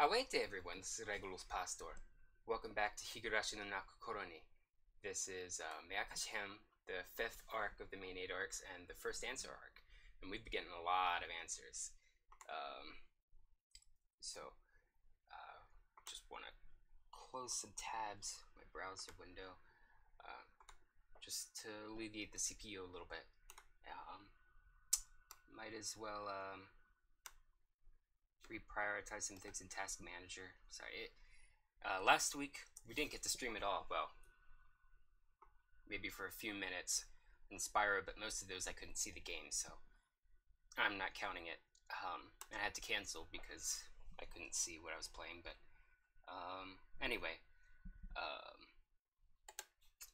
Await everyone, this is Regulus Pastor. Welcome back to Higurashi no Naku Koro. This is Meakashi-hen, the 5th arc of the main 8 arcs, and the first answer arc. And we've been getting a lot of answers. Just want to close some tabs, my browser window, just to alleviate the CPU a little bit. Might as well reprioritize some things in Task Manager. Sorry, last week we didn't get to stream at all. Well, maybe for a few minutes in Spyro, but most of those I couldn't see the game, so I'm not counting it. I had to cancel because I couldn't see what I was playing, but anyway,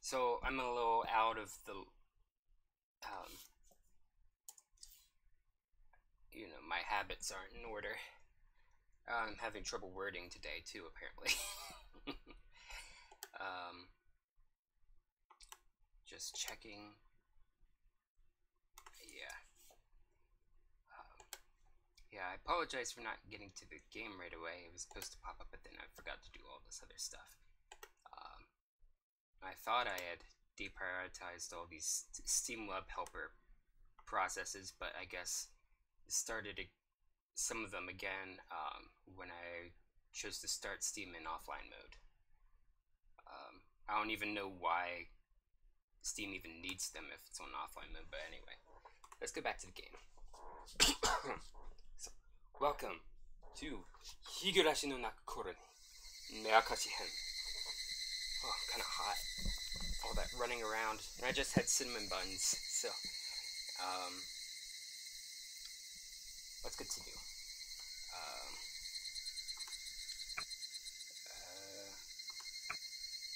so I'm a little out of the, my habits aren't in order. I'm having trouble wording today too, apparently. Just checking. Yeah, I apologize for not getting to the game right away. It was supposed to pop up, but then I forgot to do all this other stuff. I thought I had deprioritized all these Steam Web Helper processes, but I guess it started some of them again when I chose to start Steam in offline mode. I don't even know why Steam even needs them if it's on offline mode, but anyway, let's go back to the game. So, welcome to Higurashi no Naku Koro, Meakashi-hen. Oh, kind of hot. All that running around, and I just had cinnamon buns, so let's continue.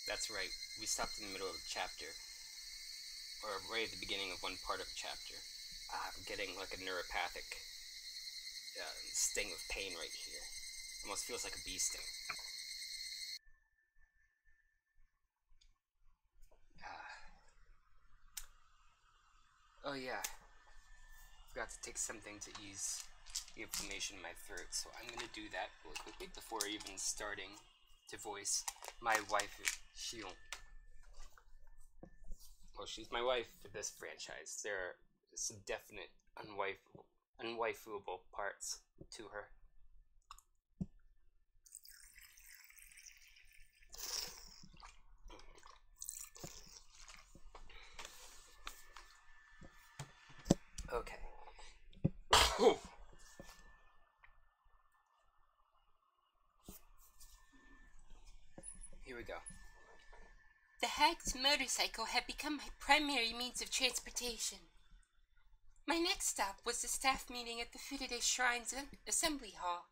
That's right, we stopped in the middle of a chapter, or right at the beginning of one part of a chapter. I'm getting like a neuropathic sting of pain right here. Almost feels like a bee sting. Oh yeah, forgot to take something to ease the inflammation in my throat, so I'm gonna do that really quickly before even starting to voice my wife, Shion. Well, she's my wife for this franchise. There are some definite unwifeable parts to her. Okay. Here we go. The hag's motorcycle had become my primary means of transportation. My next stop was the staff meeting at the Furude Shrine's assembly hall.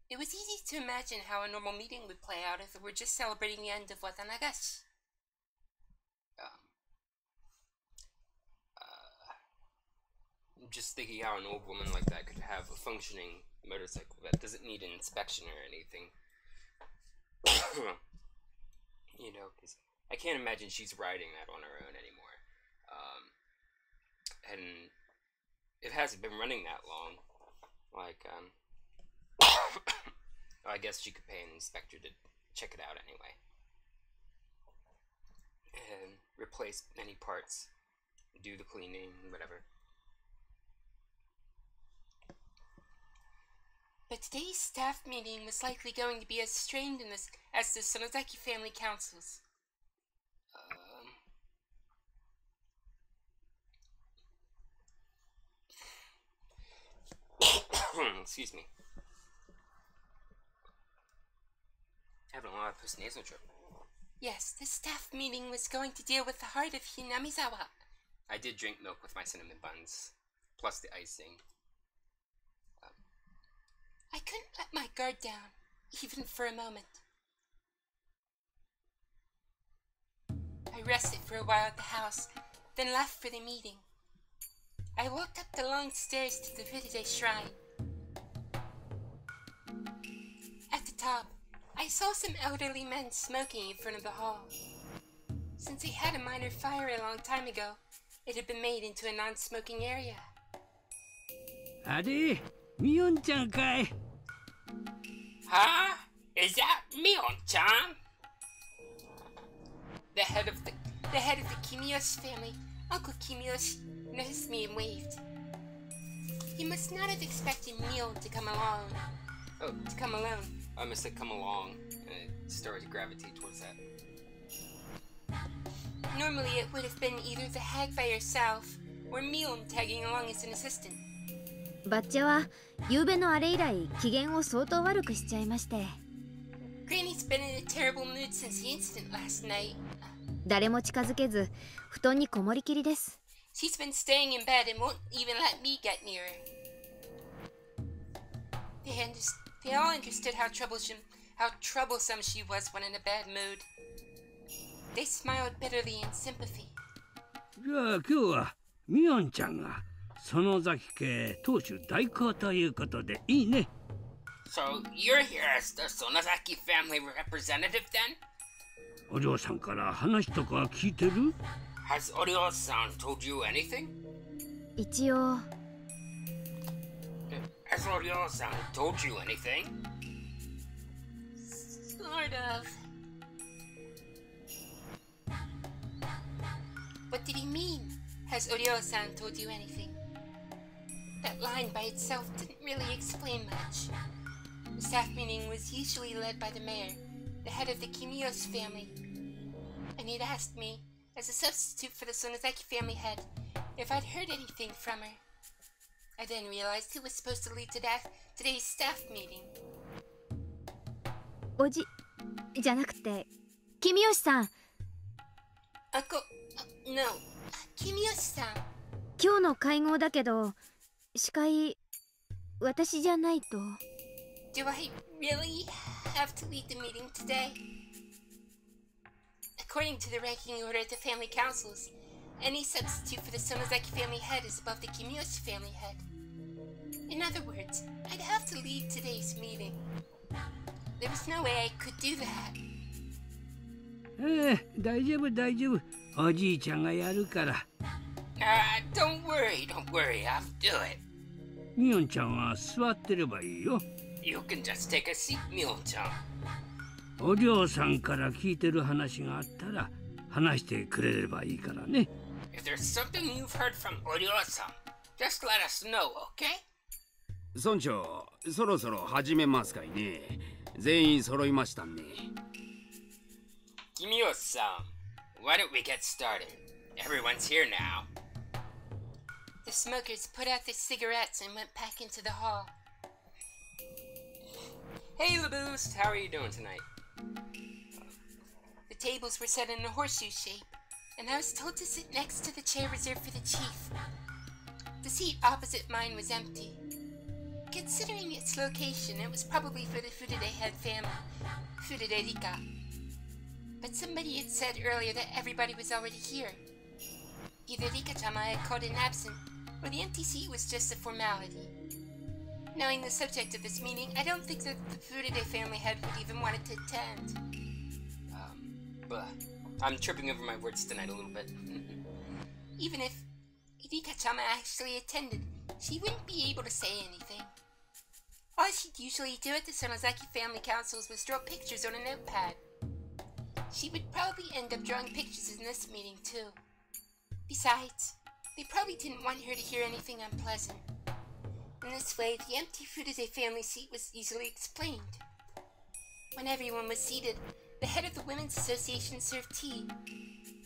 It was easy to imagine how a normal meeting would play out if it were just celebrating the end of Watanagashi. I'm just thinking how an old woman like that could have a functioning motorcycle that doesn't need an inspection or anything. Because I can't imagine she's riding that on her own anymore. And it hasn't been running that long. I guess she could pay an inspector to check it out anyway. And replace any parts, do the cleaning, whatever. But today's staff meeting was likely going to be as strained as the Sonozaki family councils. Excuse me. Having a lot of post-nasal drip. Yes, the staff meeting was going to deal with the heart of Hinamizawa. I did drink milk with my cinnamon buns, plus the icing. I couldn't let my guard down, even for a moment. I rested for a while at the house, then left for the meeting. I walked up the long stairs to the Furude Shrine. At the top, I saw some elderly men smoking in front of the hall. Since they had a minor fire a long time ago, it had been made into a non-smoking area. あれ、ミオンちゃんかい。Huh? Is that Mion-chan? The head of the Kimiyoshi family, Uncle Kimiyoshi, noticed me and waved. He must not have expected Mion to come along. Oh, to come alone. I must have come along and started to gravitate towards that. Normally it would have been either the hag by herself or Mion tagging along as an assistant. バッチャは夕べのあれ以来機嫌を相当悪くしちゃいまして。Granny's been in a terrible mood since the incident last night. 誰も近づけず布団にこもりきりです。She's been staying in bed and won't even let me get near her. They all understood how troublesome she was when in a bad mood. They smiled bitterly in sympathy. じゃあ今日はミオンちゃんが園崎家当主代行ということでいいね。So you're here as the Sonozaki family representative then? お嬢さんから話とか聞いてる？ Has Oryou-san told you anything? 一応。Has Oryou-san told you anything? Sort of. What did he mean? Has Oryou-san told you anything? That line by itself didn't really explain much. The staff meeting was usually led by the mayor, the head of the Kimiyoshi family. And he'd asked me, as a substitute for the Sonozaki family head, if I'd heard anything from her. I then realized who was supposed to lead today's staff meeting. おじじゃなくて、Kimiyoshiさん。No, Kimiyoshi-san. 今日の会合だけど、司会私じゃないと。Do I really have to lead the meeting today? According to the ranking order at the family councils, any substitute for the Sonozaki family head is above the Kimiyoshi family head. In other words, I'd have to lead today's meeting. There was no way I could do that. 大丈夫大丈夫。おじいちゃんがやるから。Don't worry, I'll do it. ミオンちゃんは座ってればいいよ。You can just take a seat, Mion-chan. お嬢さんから聞いてる話があったら話してくれればいいからね。If there's something you've heard from Oryou-san, just let us know, okay? 村長、そろそろ始めますかいね。全員揃いましたね。Kimiyoshi-san, why don't we get started? Everyone's here now. The smokers put out their cigarettes and went back into the hall. Hey, LaBoost, how are you doing tonight? The tables were set in a horseshoe shape, and I was told to sit next to the chair reserved for the chief. The seat opposite mine was empty. Considering its location, it was probably for the Furude head family, Furude Rika. But somebody had said earlier that everybody was already here. Either Rika-chama had called in absent, or the empty seat was just a formality. Knowing the subject of this meeting, I don't think that the Furude family head would even want to attend. I'm tripping over my words tonight a little bit. Even if Rika-chama actually attended, she wouldn't be able to say anything. All she'd usually do at the Sonozaki family councils was draw pictures on a notepad. She would probably end up drawing pictures in this meeting too. Besides, they probably didn't want her to hear anything unpleasant. In this way, the empty Furude family seat was easily explained. When everyone was seated, the head of the Women's Association served tea.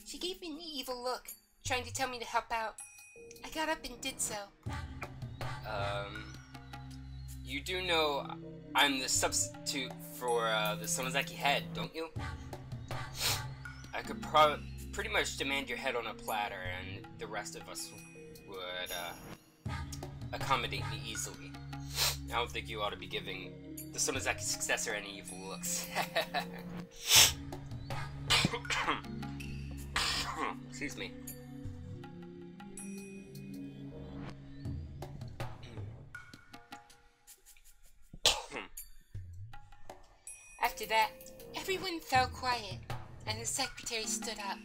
She gave me an evil look, trying to tell me to help out. I got up and did so. You do know I'm the substitute for the Sonozaki head, don't you? I could pretty much demand your head on a platter, and the rest of us would accommodate me easily. I don't think you ought to be giving the Sonozaki successor any evil looks. Excuse me. After that, everyone fell quiet, and the secretary stood up.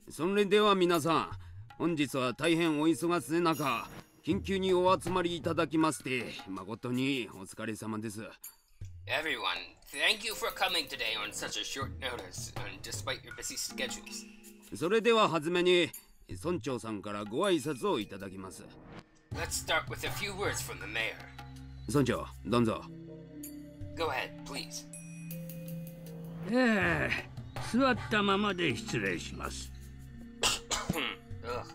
それでは皆さん、本日は大変お忙しい中、緊急にお集まりいただきまして、誠にお疲れ様です。Everyone, thank you for coming today on such a short notice, and despite your busy schedules. それでは初めに村長さんからご挨拶をいただきます。 Let's start with a few words from the mayor. 村長、どうぞ。 Go ahead, please. 座ったままで失礼します。Ugh.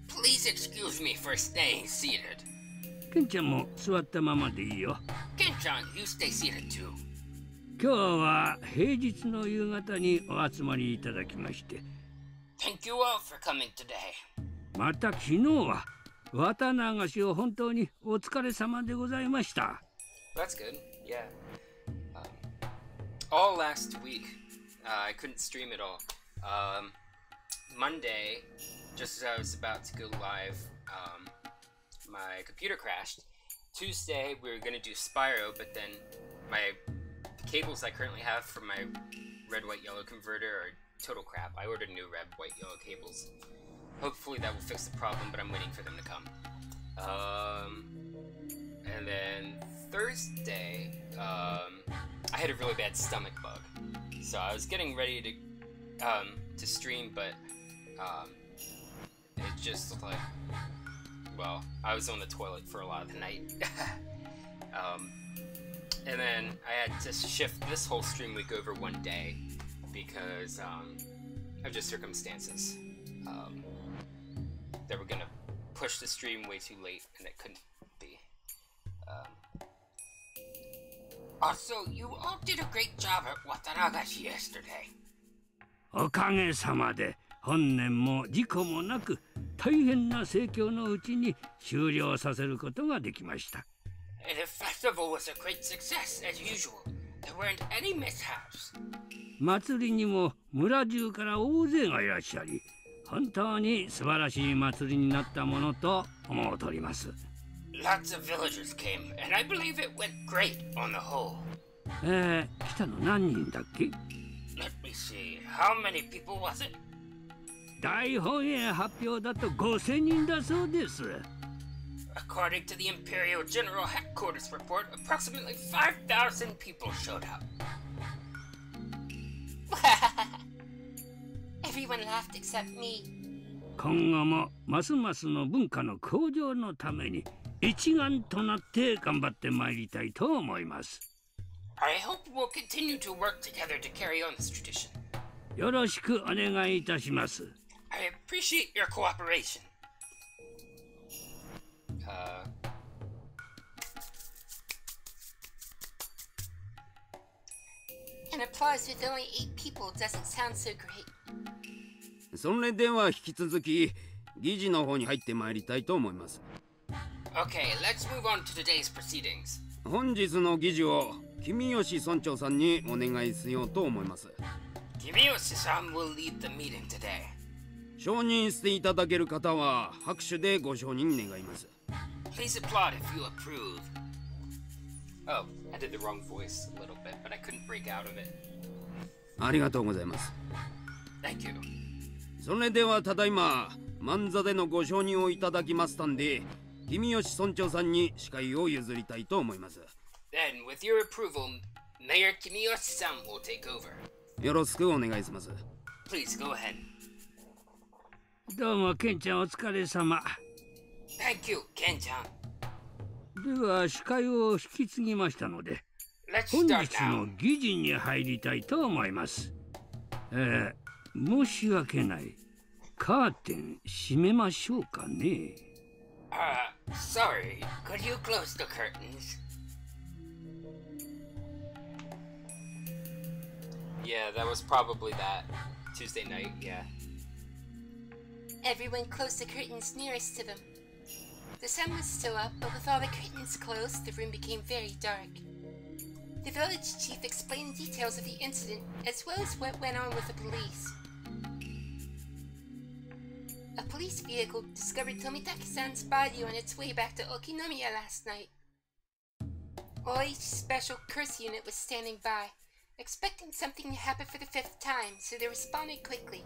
Please excuse me for staying seated. ケンちゃんも座ったままでいいよ。Ken-chan, you stay seated too. 今日は平日の夕方にお集まりいただきまして、 Thank you all for coming today. また昨日は綿流しを本当にお疲れ様でございました。 That's good, yeah. All last week, I couldn't stream at all. Monday, just as I was about to go live, my computer crashed. Tuesday, we were going to do Spyro, but then the cables I currently have for my red, white, yellow converter are total crap. I ordered new red, white, yellow cables. Hopefully that will fix the problem, but I'm waiting for them to come. And then Thursday, I had a really bad stomach bug, so I was getting ready to stream, but it just looked like, well, I was on the toilet for a lot of the night. And then I had to shift this whole stream week over one day because of just circumstances. They were gonna push the stream way too late, and it couldn't be. Also, you all did a great job at Watanagashi yesterday. おかげさまで本年も事故もなく大変な盛況のうちに終了させることができました。 And the festival was a great success as usual. There weren't any mishaps. 祭りにも村中から大勢がいらっしゃり、本当に素晴らしい祭りになったものと思うとります。 Lots of villagers came, and I believe it went great on the whole. 来たの何人だっけ？ Let me see, how many people was it? 大本営発表だと5000人だそうです。 According to the Imperial General Headquarters report, approximately 5,000 people showed up. Everyone laughed except me. 今後もますますの文化の向上のために一丸となって頑張ってまいりたいと思います。 I hope we'll continue to work together to carry on this tradition. よろしくお願いいたします。 I appreciate your cooperation. An applause with only 8 people doesn't sound so great. それでは引き続き議事の方に入ってまいりたいと思います。 Okay, let's move on to today's proceedings. 本日の議事を君吉村長さんにお願いしようと思います。 Kimiyoshi-san will lead the meeting today. 承認していただける方は拍手でご承認願います。 Please applaud if you approve. Oh, I did the wrong voice a little bit, but I couldn't break out of it. ありがとうございます。 Thank you. それではただいま万座でのご承認をいただきましたんで、君吉村長さんに司会を譲りたいと思います。 Then, with your approval, Mayor Kimiyoshi-san will take over. よろしくお願いします。 Please go ahead. どうもケンちゃんお疲れ様。 Thank you, Ken-chan. では司会を引き継ぎましたので、 Let's 本 start 日の now. 議事に入りたいと思います。申し訳ない。カーテン閉めましょうかね。Sorry. Could you close the curtains? Yeah, that was probably that Tuesday night, yeah. Everyone closed the curtains nearest to them. The sun was still up, but with all the curtains closed, the room became very dark. The village chief explained details of the incident, as well as what went on with the police. A police vehicle discovered Tomitaki-san's body on its way back to Okinomiya last night. Oryou's special curse unit was standing by, expecting something to happen for the 5th time, so they responded quickly.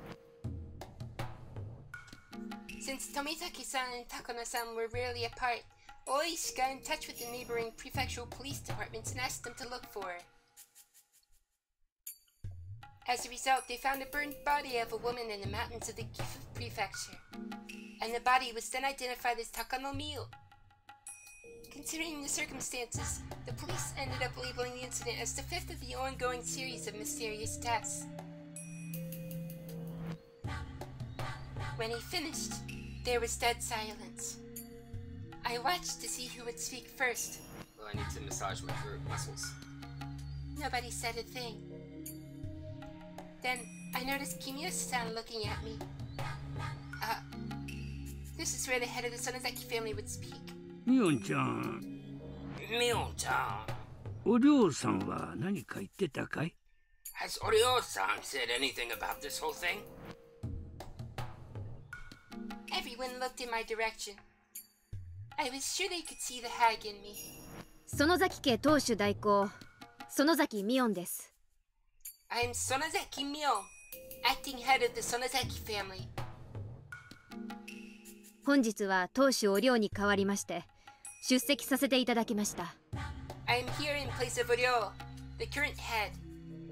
Since Tomitake-san and Takano-san were rarely apart, Oryou got in touch with the neighboring prefectural police departments and asked them to look for her. As a result, they found a burned body of a woman in the mountains of the Gifu prefecture, and the body was then identified as Takano Mion. Considering the circumstances, the police ended up labeling the incident as the fifth of the ongoing series of mysterious deaths. When he finished, there was dead silence. I watched to see who would speak first. Well, I need to massage my throat muscles. Nobody said a thing. Then I noticed Kimiyoshi-san looking at me. This is where the head of the Sonozaki family would speak. Mion-chan. Mion-chan. Oryou-san wa nani ka itteta kai? Has Oryou-san said anything about this whole thing? Everyone looked in my direction. I was sure they could see the hag in me. 園崎家当主代行園崎ミオンです。 I'm Sonozaki Mion, acting head of the Sonozaki family. 本日は当主お寮に代わりまして出席させていただきました。 I am here in place of Oryou, the current head.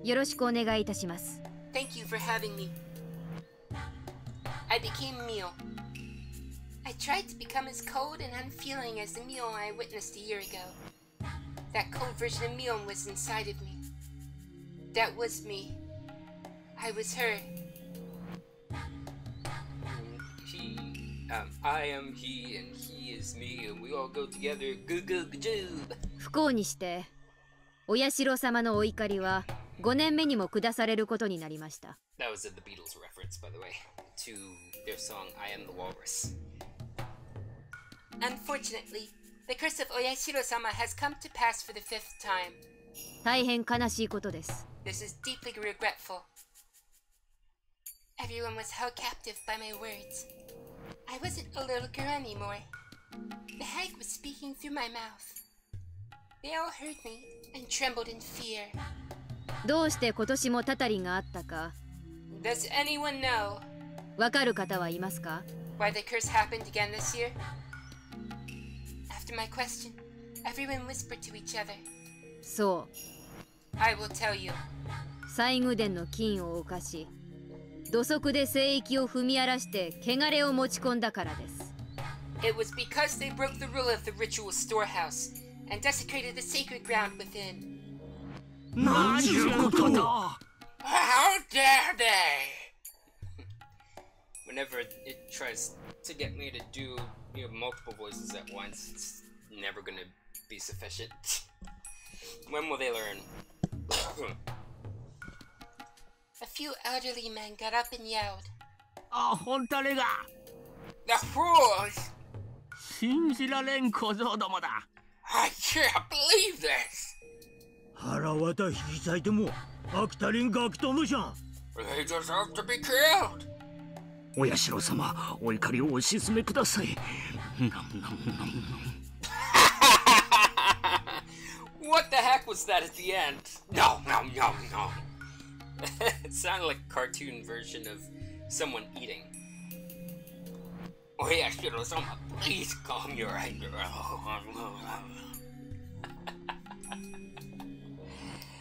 よろしくお願いいたします。 Thank you for having me. I became Mion. I tried to become as cold and unfeeling as the Mion I witnessed a year ago. That cold version of Mion was inside of me. That was me. I was her. I am he and he is me and we all go together. Goo goo goo. 不幸にしてお社様のお怒りは5年目にも下されることになりました。 That was the Beatles reference, by the way, to their song I Am the Walrus. Unfortunately, the curse of Oyashiro-sama has come to pass for the fifth time. 大変悲しいことです。 This is deeply regretful. Everyone was held captive by my words. I wasn't a little girl anymore. The hag was speaking through my mouth. They all heard me and trembled in fear. どうして今年もたたりがあったか Does anyone know わかる方はいますか？ why the curse happened again this year? After my question, everyone whispered to each other. そう I will tell you. 西宮殿の禁を犯し土足で聖域を踏み荒らして汚れを持ち込んだからです。 It was because they broke the rule of the ritual storehouse and desecrated the sacred ground within. 何いうことだ How dare they? Whenever it tries to get me to do multiple voices at once, it's never gonna be sufficient. When will they learn? A few elderly men got up and yelled. 本当が The fools! 信じられん小僧どもだ I can't believe this! 腹渡引き裂いても飽きたりんガキとむじゃん They deserve to be killed! お社様お怒りをお鎮めください What the heck was that at the end? No. It sounded like a cartoon version of someone eating. Oh yeah, Shiro-sama, please calm your anger.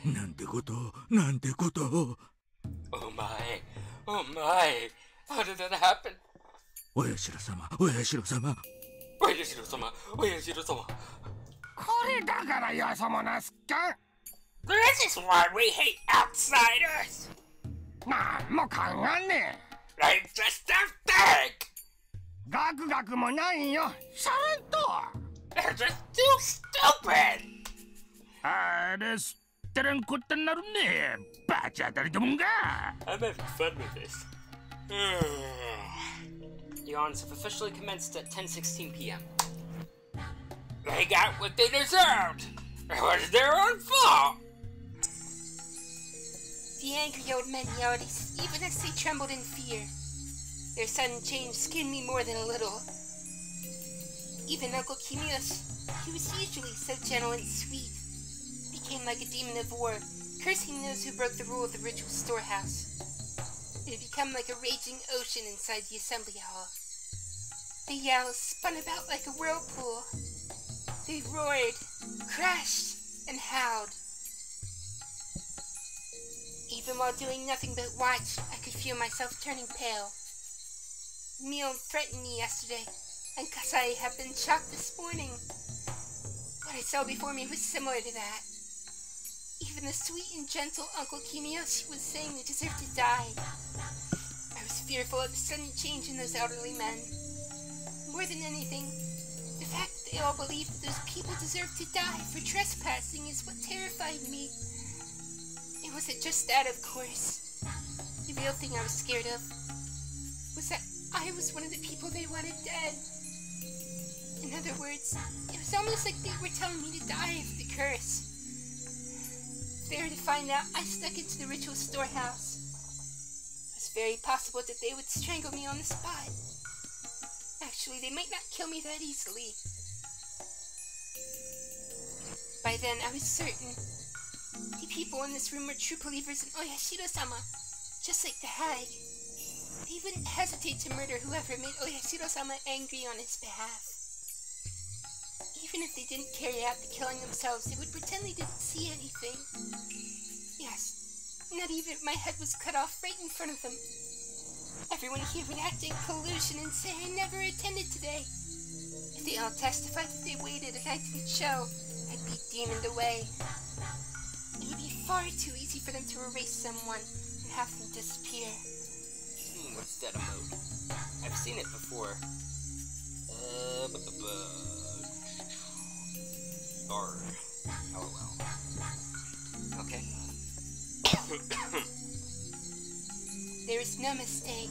なんてことなんてこと Oh my. How did that happen? お社様お社様 Wait, Shiro-sama. This is why we hate outsiders. なんも考えんね They just don't think. ガクガクもないよさらんと They're just too stupid. あれすってれんこってなるねバチ当たりどもんが I'm having fun with this. Yawns have officially commenced at 10:16 p.m. They got what they deserved. It was their own fault. The angry old men yelled even as they trembled in fear. Their sudden change scared me more than a little. Even Uncle Kimiyoshi, who was usually so gentle and sweet, became like a demon of war, cursing those who broke the rule of the ritual storehouse. It had become like a raging ocean inside the assembly hall. The yells spun about like a whirlpool. They roared, crashed, and howled. Even while doing nothing but watch, I could feel myself turning pale. Mion threatened me yesterday, and Kasai had been shocked this morning. What I saw before me was similar to that. Even the sweet and gentle Uncle Kimiyoshi was saying they deserved to die. I was fearful of the sudden change in those elderly men. More than anything, the fact that they all believed that those people deserved to die for trespassing is what terrified me. It wasn't just that, of course. The real thing I was scared of was that I was one of the people they wanted dead. In other words, it was almost like they were telling me to die of the curse. If they were to find out I snuck into the ritual storehouse, it was very possible that they would strangle me on the spot. Actually, they might not kill me that easily. By then, I was certain the people in this room were true believers in Oyashiro-sama, just like the hag. They wouldn't hesitate to murder whoever made Oyashiro-sama angry on his behalf. Even if they didn't carry out the killing themselves, they would pretend they didn't see anything. Yes, not even if my head was cut off right in front of them. Everyone here would act in collusion and say I never attended today. If they all testified that they waited and I didn't show, I'd be demoned away. It would be far too easy for them to erase someone and have them disappear. What's that emote? I've seen it before. Or LOL. Okay. There is no mistake.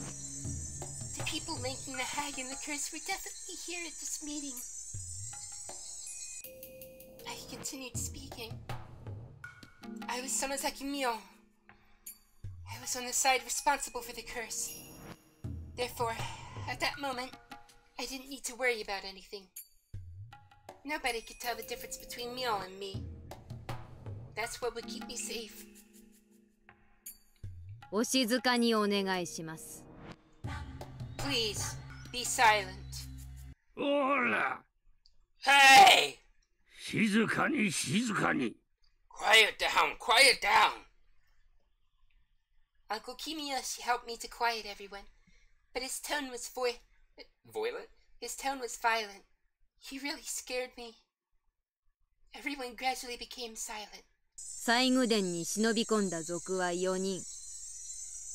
The people linking the hag and the curse were definitely here at this meeting. I continued speaking. I was Sonozaki Mion. I was on the side responsible for the curse. Therefore, at that moment, I didn't need to worry about anything. Nobody could tell the difference between Mion and me. That's what would keep me safe. お静かにお願いします。 Please, be silent. ほら、 Hey! 静かに静かに。 Quiet down, quiet down! Uncle Kimiyoshi helped me to quiet everyone, but his tone was Violent? His tone was violent. He really scared me. Everyone gradually became silent. 西宮殿に忍び込んだ賊は4人。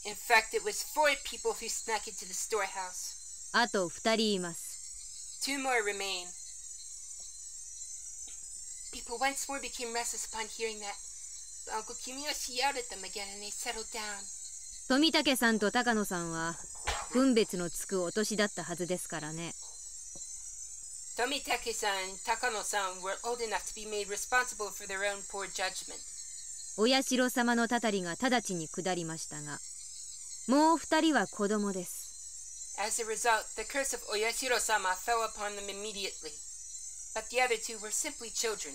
In fact, it was 4 people who snuck into the storehouse. あと2人います。 2 more remain. People once more became restless upon hearing that, but Uncle Kimiyoshi yelled at them again and they settled down. 富武さんと高野さんは分別のつくお年だったはずですからね。 Tomitake-san and Takano-san were old enough to be made responsible for their own poor judgment. お社様のたたりが直ちに下りましたが、もう2人は子供です。 As a result, the curse of Oyashiro-sama fell upon them immediately, but the other 2 were simply children.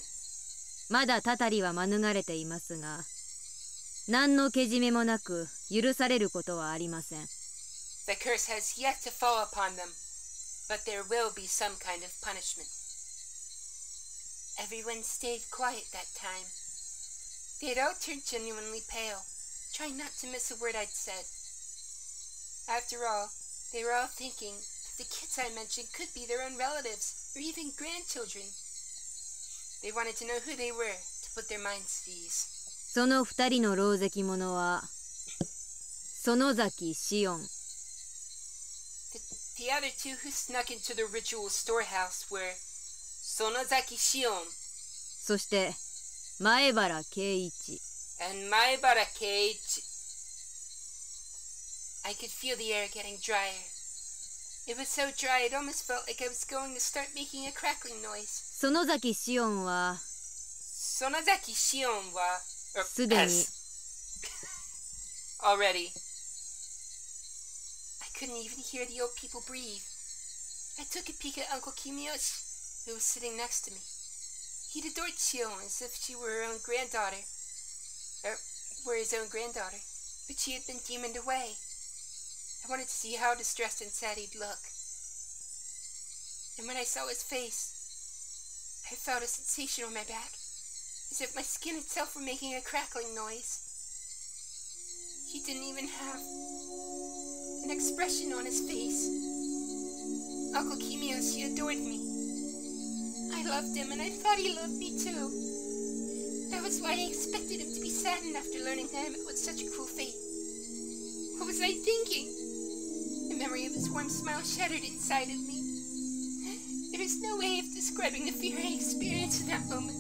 まだたたりは免れていますが、何のけじめもなく許されることはありません。 The curse has yet to fall upon them, but there will be some kind of punishment. Everyone stayed quiet that time. They had all turned genuinely pale, trying not to miss a word I'd said. After all, they were all thinking that the kids I mentioned could be their own relatives, or even grandchildren. They wanted to know who they were, to put their minds at ease. その2人の狼藉者は、園崎紫音。 The other 2 who snuck into the ritual storehouse were Sonozaki Shion そして前原圭一。 and Maebara Keiichi. I could feel the air getting drier. It was so dry it almost felt like I was going to start making a crackling noise. 園崎紫音は Sonozaki Shion wa すでに already. I couldn't even hear the old people breathe. I took a peek at Uncle Kimiyoshi, who was sitting next to me. He'd adored Shion as if she were her own granddaughter. Were his own granddaughter, but she had been demoned away. I wanted to see how distressed and sad he'd look. and when I saw his face, I felt a sensation on my back, as if my skin itself were making a crackling noise. He didn't even have an expression on his face. Uncle Kimiyoshi adored me. I loved him, and I thought he loved me too. That was why I expected him to be saddened after learning that I met with such a cruel fate. What was I thinking? The memory of his warm smile shattered inside of me. There is no way of describing the fear I experienced in that moment.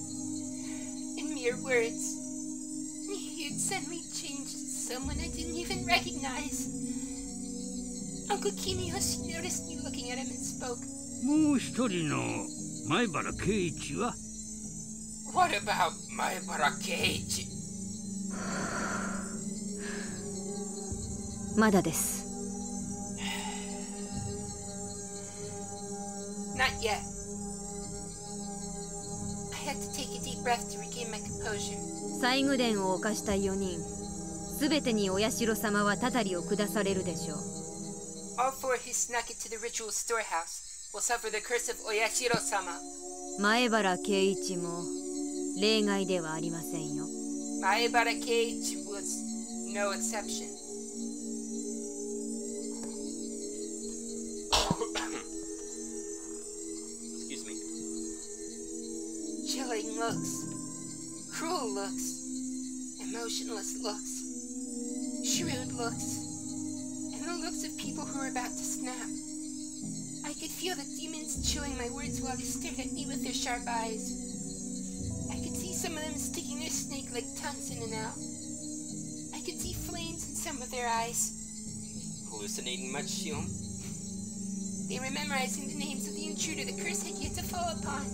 In mere words. He had suddenly changed to someone I didn't even recognize. Uncle Kimiyoshi noticed me looking at him and spoke. もう一人の前原圭一は What about my Keiichi? まだです。Not yet. I had to take a deep breath to regain my composure. 西宮殿を犯した4人、すべてにお社様はたたりを下されるでしょう。All four who snuck into the ritual storehouse will suffer the curse of Oyashiro-sama. 前原圭一も例外ではありませんよ。Maebara Keiichi was no exception. Excuse me. Chilling looks, cruel looks, emotionless looks, shrewd looks, and the looks of people who are about to snap. I could feel the demons chewing my words while they stared at me with their sharp eyes. I could see some of them sticking their snake-like tongues in and out. I could see flames in some of their eyes. Hallucinating much, Shion? They were memorizing the names of the intruder the curse had yet to fall upon.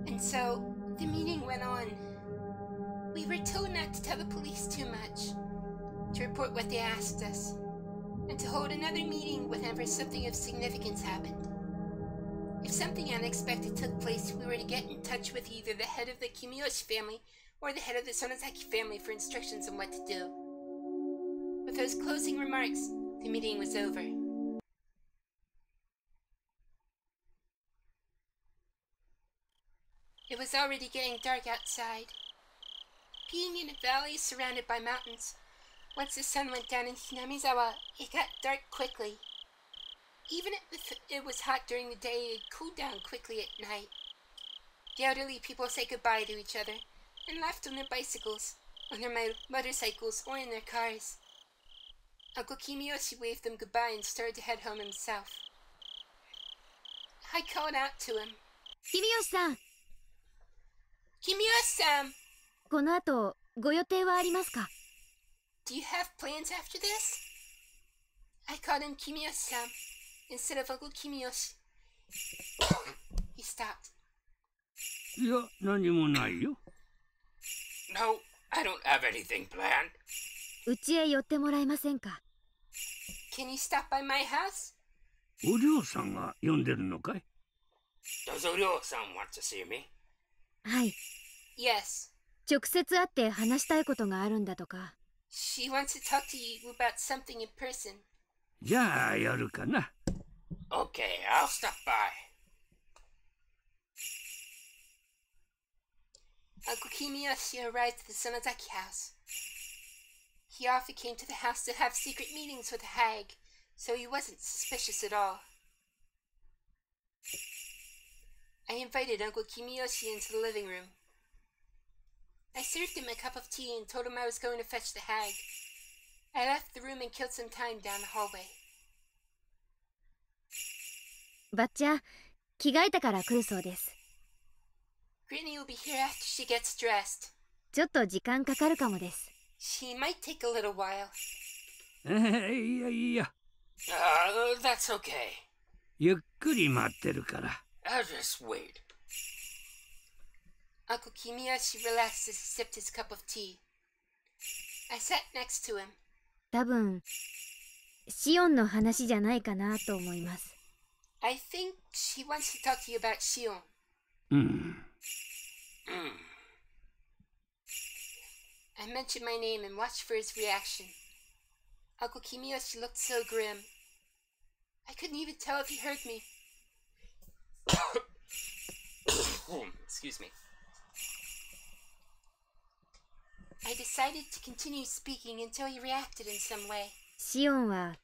And so, the meeting went on. We were told not to tell the police too much, to report what they asked us, and to hold another meeting whenever something of significance happened. If something unexpected took place, we were to get in touch with either the head of the Kimiyoshi family or the head of the Sonozaki family for instructions on what to do. With those closing remarks, the meeting was over. It was already getting dark outside. Being in a valley surrounded by mountains, once the sun went down in Hinamizawa, it got dark quickly. Even if it was hot during the day, it cooled down quickly at night. The elderly people said goodbye to each other and left on their bicycles, on their motorcycles, or in their cars. Uncle Kimiyoshi waved them goodbye and started to head home himself. I called out to him. 君吉さん、 Kimiyoshi-san! この後ご予定はありますか？ Do you have plans after this? I called him Kimiyoshi-san instead of Uncle Kimiyoshi. He stopped. いや、何もないよ。 No, I don't have anything planned. うちへ寄ってもらえませんか？ Can you stop by my house? お嬢さんが呼んでるのかい？ Does Oryou-san want to see me? はい。 Yes. 直接会って話したいことがあるんだとか。 She wants to talk to you about something in person. じゃあやるかな。 Okay, I'll stop by. Uncle Kimiyoshi arrived at the Sonozaki house. He often came to the house to have secret meetings with the hag, so he wasn't suspicious at all. I invited Uncle Kimiyoshi into the living room. I served him a cup of tea and told him I was going to fetch the hag. I left the room and killed some time down the hallway. ばっちゃ、着替えたから来るそうです。 Granny will be here after she gets dressed. ちょっと時間かかるかもです。 She might take a little while. いやいや、 That's okay. ゆっくり待ってるから。 I'll just wait. Uncle Kimiyoshi relaxed as he sipped his cup of tea. I sat next to him. 多分、シオンの話じゃないかなと思います。 I think she wants to talk to you about Shion. うん。 I mentioned my name and watched for his reaction. Uncle Kimiyoshi looked so grim. I couldn't even tell if he heard me. Excuse me. I decided to continue speaking until he reacted in some way. シオンは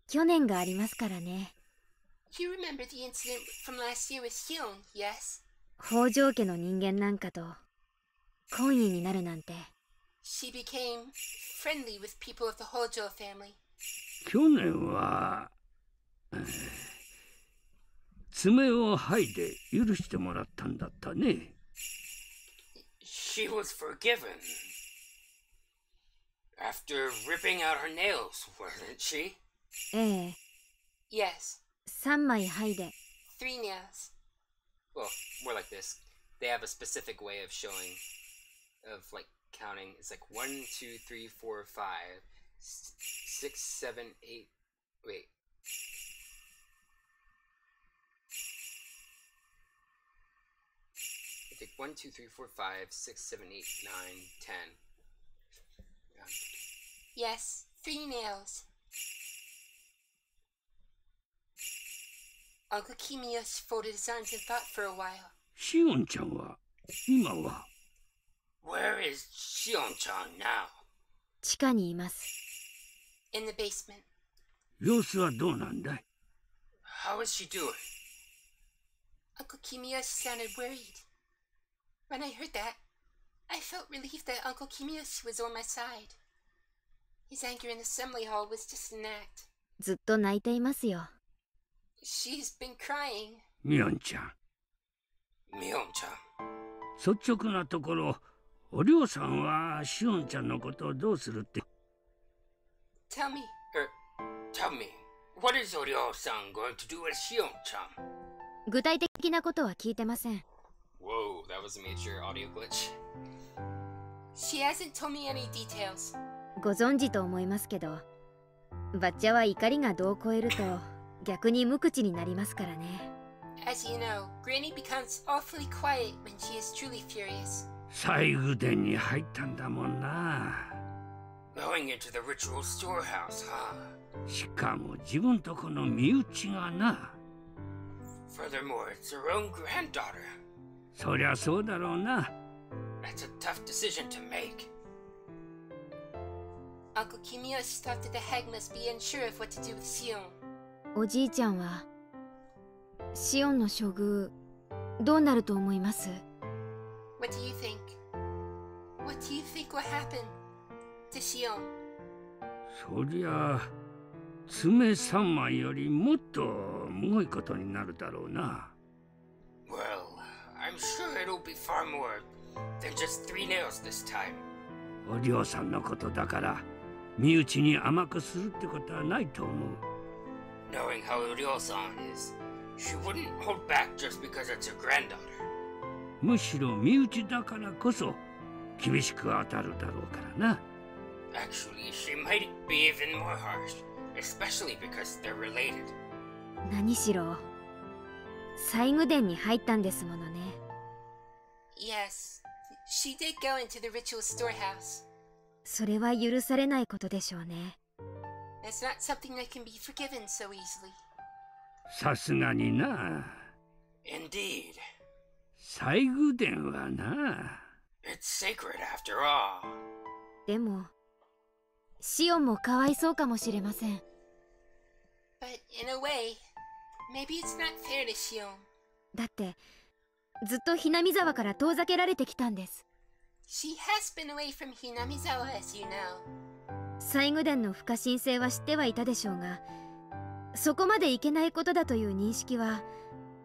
去年がありますからね。You remember the incident from last year with Hyun, yes? 北条家の人間なんかと懇意になるなんて。She became friendly with people of the Hojo family. 去年は爪を剥いで許してもらったんだったね。She was forgiven. After ripping out her nails, wasn't she? ええ、 Yes, 3枚剥いで。 3 nails. Well, more like this. They have a specific way of showing, of like counting. It's like 1, 2, 3, 4, 5, 6, 7, 8. Wait. I think 1, 2, 3, 4, 5, 6, 7, 8, 9, 10. Yes, 3 nails. Uncle Kimiyoshi folded his arms and thought for a while. シオンちゃんは今は Where is Shion-chan now? 地下にいます。In the basement. 様子はどうなんだい？ How is she doing? Uncle Kimiyoshi sounded worried. When I heard that, I felt relieved that Uncle Kimiyoshi was on my side. His anger in the assembly hall was just an act. ずっと泣いていますよ。She's been crying. ミオンちゃん、 Mion-chan. 率直なところ、おりょうさんはシオンちゃんのことをどうするって？ Tell me. Tell me, what is Oryou-san going to do with Shion-chan? 具体的なことは聞いてません。Whoa, that was a major audio glitch. She hasn't told me any details. ご存知と思いますけど、バッチャは怒りが度を超えると逆に無口になりますからね。As you know, Granny becomes awfully quiet when she is truly furious. 西宮殿に入ったんだもんな。 Going into the ritual storehouse, huh? しかも自分とこの身内がな。 Furthermore, it's her own granddaughter. そりゃそうだろうな。 That's a tough decision to make. Uncle Kimiyoshi thought that the hag must be unsure of what to do with Shion. おじいちゃんはシオンの処遇どうなると思います？ What do you think? What do you think will happen to Shion? そりゃ爪3枚よりもっとむごいことになるだろうな。 Well, I'm sure it'll be far more than just 3 nails this time. お嬢さんのことだから身内に甘くするってことはないと思う。 Knowing how Oryou-san is, she wouldn't hold back just because it's her granddaughter. むしろ身内だからこそ厳しく当たるだろうからな。 Actually, she might be even more harsh, especially because they're related. 何しろ西宮殿に入ったんですものね。 Yes, she did go into the ritual storehouse. それは許されないことでしょうね。 That's not something that can be forgiven so easily. さすがにな。 Indeed. 西宮殿はな。 It's sacred after all. でもシオンもかわいそうかもしれません。 But in a way, maybe it's not fair to Shion. だってずっとひなみ沢から遠ざけられてきたんです。 She has been away from Hinamizawa, as you know. 西宮殿の不可侵性は知ってはいたでしょうが、そこまでいけないことだという認識は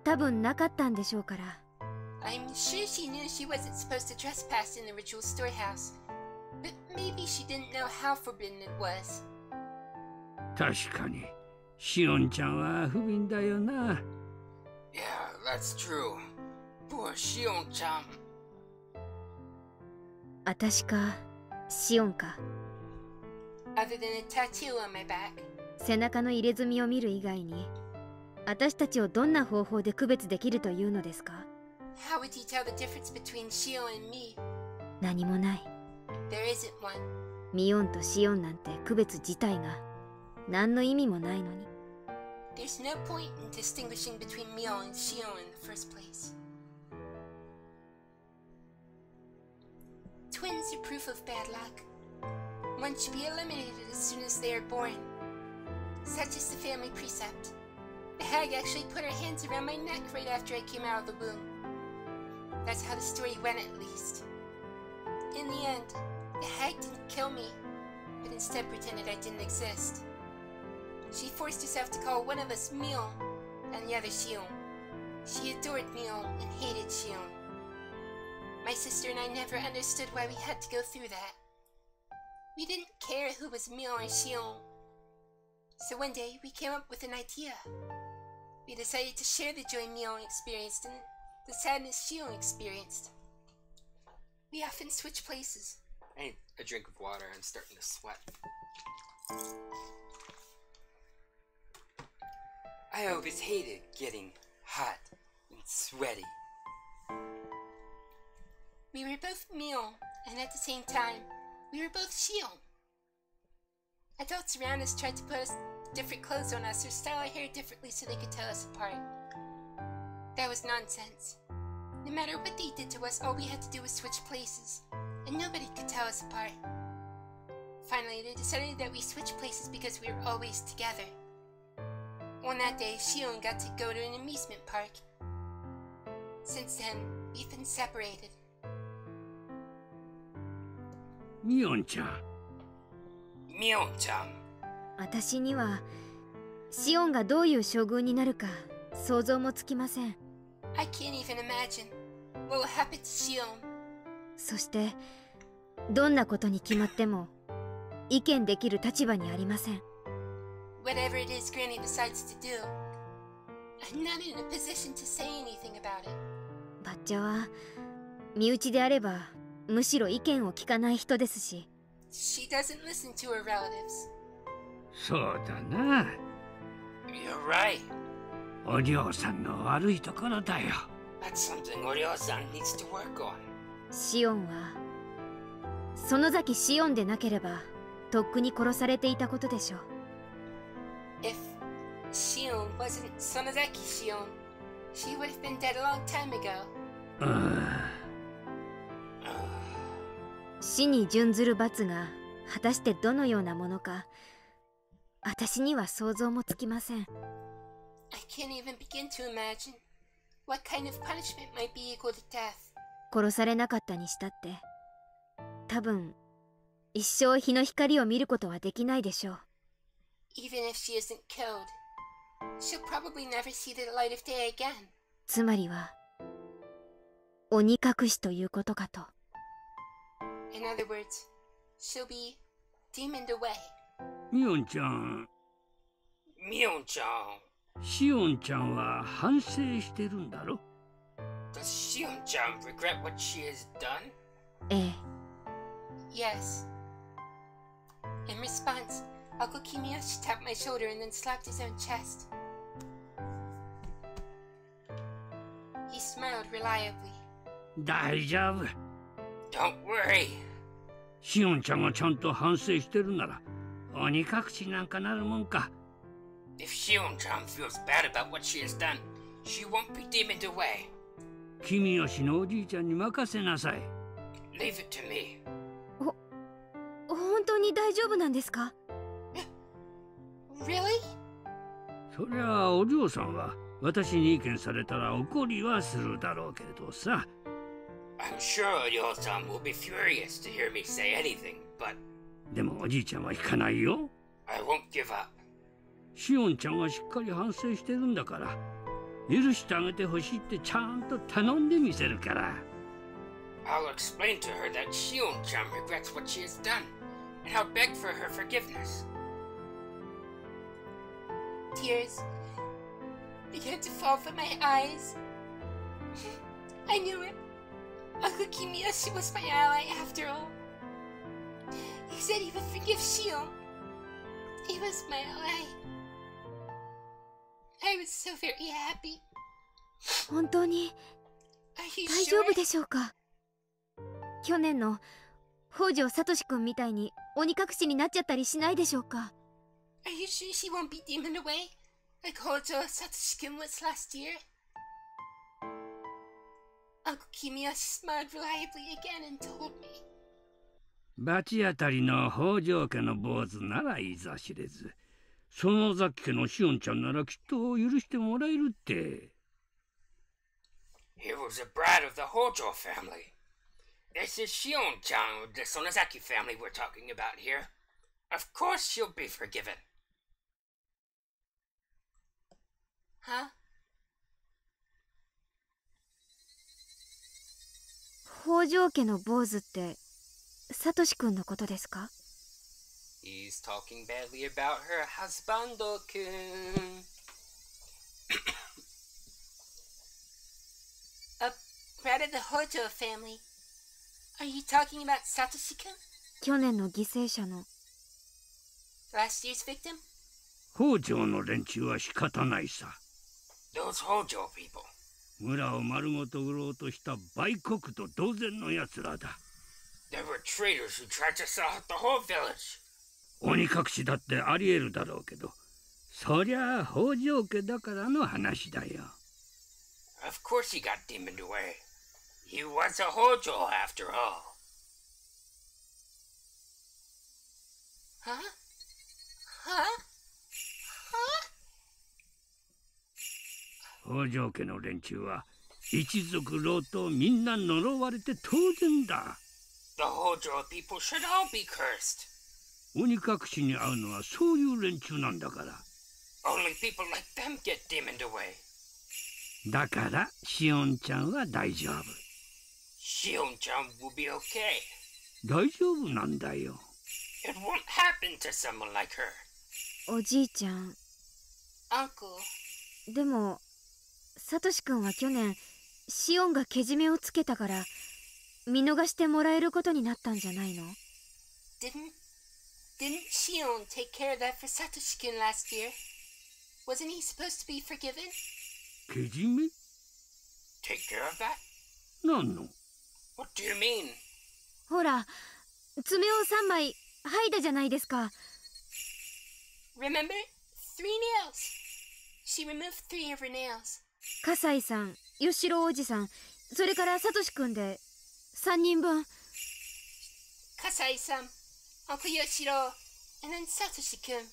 多分なかったんでしょうから。 I'm sure she knew she wasn't supposed to trespass in the ritual storehouse, but maybe she didn't know how forbidden it was. 確かにシオンちゃんは不憫だよな。 Yeah, that's true. Poor Shion-chan. あたしかシオンか。 Other than a tattoo on my back. 背中の入れ墨を見る以外に私たちをどんな方法で区別できるというのですか？ How would you tell the difference between Shion and me? 何もない。 There isn't one. ミオンとシオンなんて区別自体が何の意味もないのに。There's no point in distinguishing between Mion and Shion in the first place. Twins are proof of bad luck. One should be eliminated as soon as they are born. Such is the family precept. The hag actually put her hands around my neck right after I came out of the womb. That's how the story went, at least. In the end, the hag didn't kill me, but instead pretended I didn't exist. She forced herself to call one of us Mion and the other Shion. She adored Mion and hated Shion. My sister and I never understood why we had to go through that. We didn't care who was Mion or Shion. So one day we came up with an idea. We decided to share the joy Mion experienced and the sadness Shion experienced. We often switch places. I need a drink of water. I'm starting to sweat. I always hated getting hot and sweaty. We were both Mion, and at the same time, we were both Shion. Adults around us tried to put us different clothes on us or style our hair differently so they could tell us apart. That was nonsense. No matter what they did to us, all we had to do was switch places, and nobody could tell us apart. Finally, they decided that we switched places because we were always together. On that day, Shion got to go to an amusement park. Since then, we've been separated. Mion-chan. Mion-chan. 私にはシオンがどういう将軍になるか想像もつきません。 I can't even imagine what will happen to Shion. そしてどんなことに決まっても意見できる立場にありません。 Whatever it is Granny decides to do, I'm not in a position to say anything about it. バッチャは身内であればむしろ意見を聞かない人ですし。 She doesn't listen to her relatives. そうだな。 You're right. お嬢さんの悪いところだよ。 That's something Oryou-san needs to work on. シオンは園崎シオンでなければとっくに殺されていたことでしょう。 If Shion wasn't Sonozaki Shion, she would have been dead a long time ago. 死に準ずる罰が果たしてどのようなものか私には想像もつきません。 I can't even begin to imagine what kind of punishment might be equal to death. 殺されなかったにしたって多分一生日の光を見ることはできないでしょう。 Even if she isn't killed, she'll probably never see the light of day again. つまりは鬼隠しということかと。 In other words, she'll be demoned away. ミオンちゃん。Mion-chan. シオンちゃんは反省してるんだろ？ Does Shion-chan regret what she has done? ええ。Yes. In response, Naku Kimiyoshi tapped my shoulder and then slapped his own chest. He smiled reliably. 大丈夫。 Don't worry. シオンちゃんがちゃんと反省してるなら鬼隠しなんかなるもんか。 If Shion-chan feels bad about what she has done, she won't be demoned away. 君吉のおじいちゃんに任せなさい。 Leave it to me. 本当に大丈夫なんですか？ Really? そりゃあお嬢さんは私に意見されたら怒りはするだろうけどさ。 I'm sure Oryou-san will be furious to hear me say anything, but でもおじいちゃんは引かないよ。 I won't give up. シオンちゃんはしっかり反省してるんだから許してあげてほしいってちゃんと頼んでみせるから。 I'll explain to her that Shion-chan regrets what she has done, and I'll beg for her forgiveness. Tears began to fall from my eyes. I knew it. Naku Kimiyoshi was my ally after all. He said he would forgive Shion. He was my ally. I was so very happy. 本当に大丈夫でしょうか？去年の北条Satoshi-kunみたいに鬼隠しになっちゃったりしないでしょうか？ Are you sure she won't be demoned away? like Hojo Satoshi-kun was last year. Uncle Kimiyoshi smiled reliably again and told me. 罰当たりの北条家の坊主ならいざ知れず、そのザキ家のシオンちゃんならきっと許してもらえるって。He was a brat of the Hojo family. This is Shion-chan of the Sonozaki family we're talking about here. Of course she'll be forgiven. Huh? 北条家の坊主ってサトシ君のことですか？ He's talking badly about her husbando-kun. A brat of the Hojo family. Are you talking about Satoshi-kun? 去年の犠牲者の。 Last year's victim? 北条の連中は仕方ないさ。Those Hojo people. 村を丸ごと売ろうとした売国と同然のやつらだ。There were traitors who tried to sell out the whole village. 鬼隠しだってありえるだろうけど、そりゃあ北条家だからの話だよ。Of course he got demoned away. He was a Hojo after all. Huh? Huh? Huh? 北条家の連中は一族老頭みんな呪われて当然だ。The Hojo people should all be cursed. 鬼隠しに会うのはそういう連中なんだから。Only people like them get demoned away. だからシオンちゃんは大丈夫。Shion-chan will be okay. 大丈夫なんだよ。It won't happen to someone like her. おじいちゃん。 Uncle. でもサトシ君は去年シオンがけじめをつけたから見逃してもらえることになったんじゃないの？ Didn't Shion take care of that for Satoshi-kun last year? Wasn't he supposed to be forgiven? けじめ？ Take care of that? なんの？ What do you mean? ほら爪を3枚剥いだじゃないですか。 Remember? 3 nails. She removed 3 of her nails. 笠井さん、吉郎おじさん、それからサトシ君で3人分。 Kasai-san, Uncle Yoshiro, and then Satoshi-kun.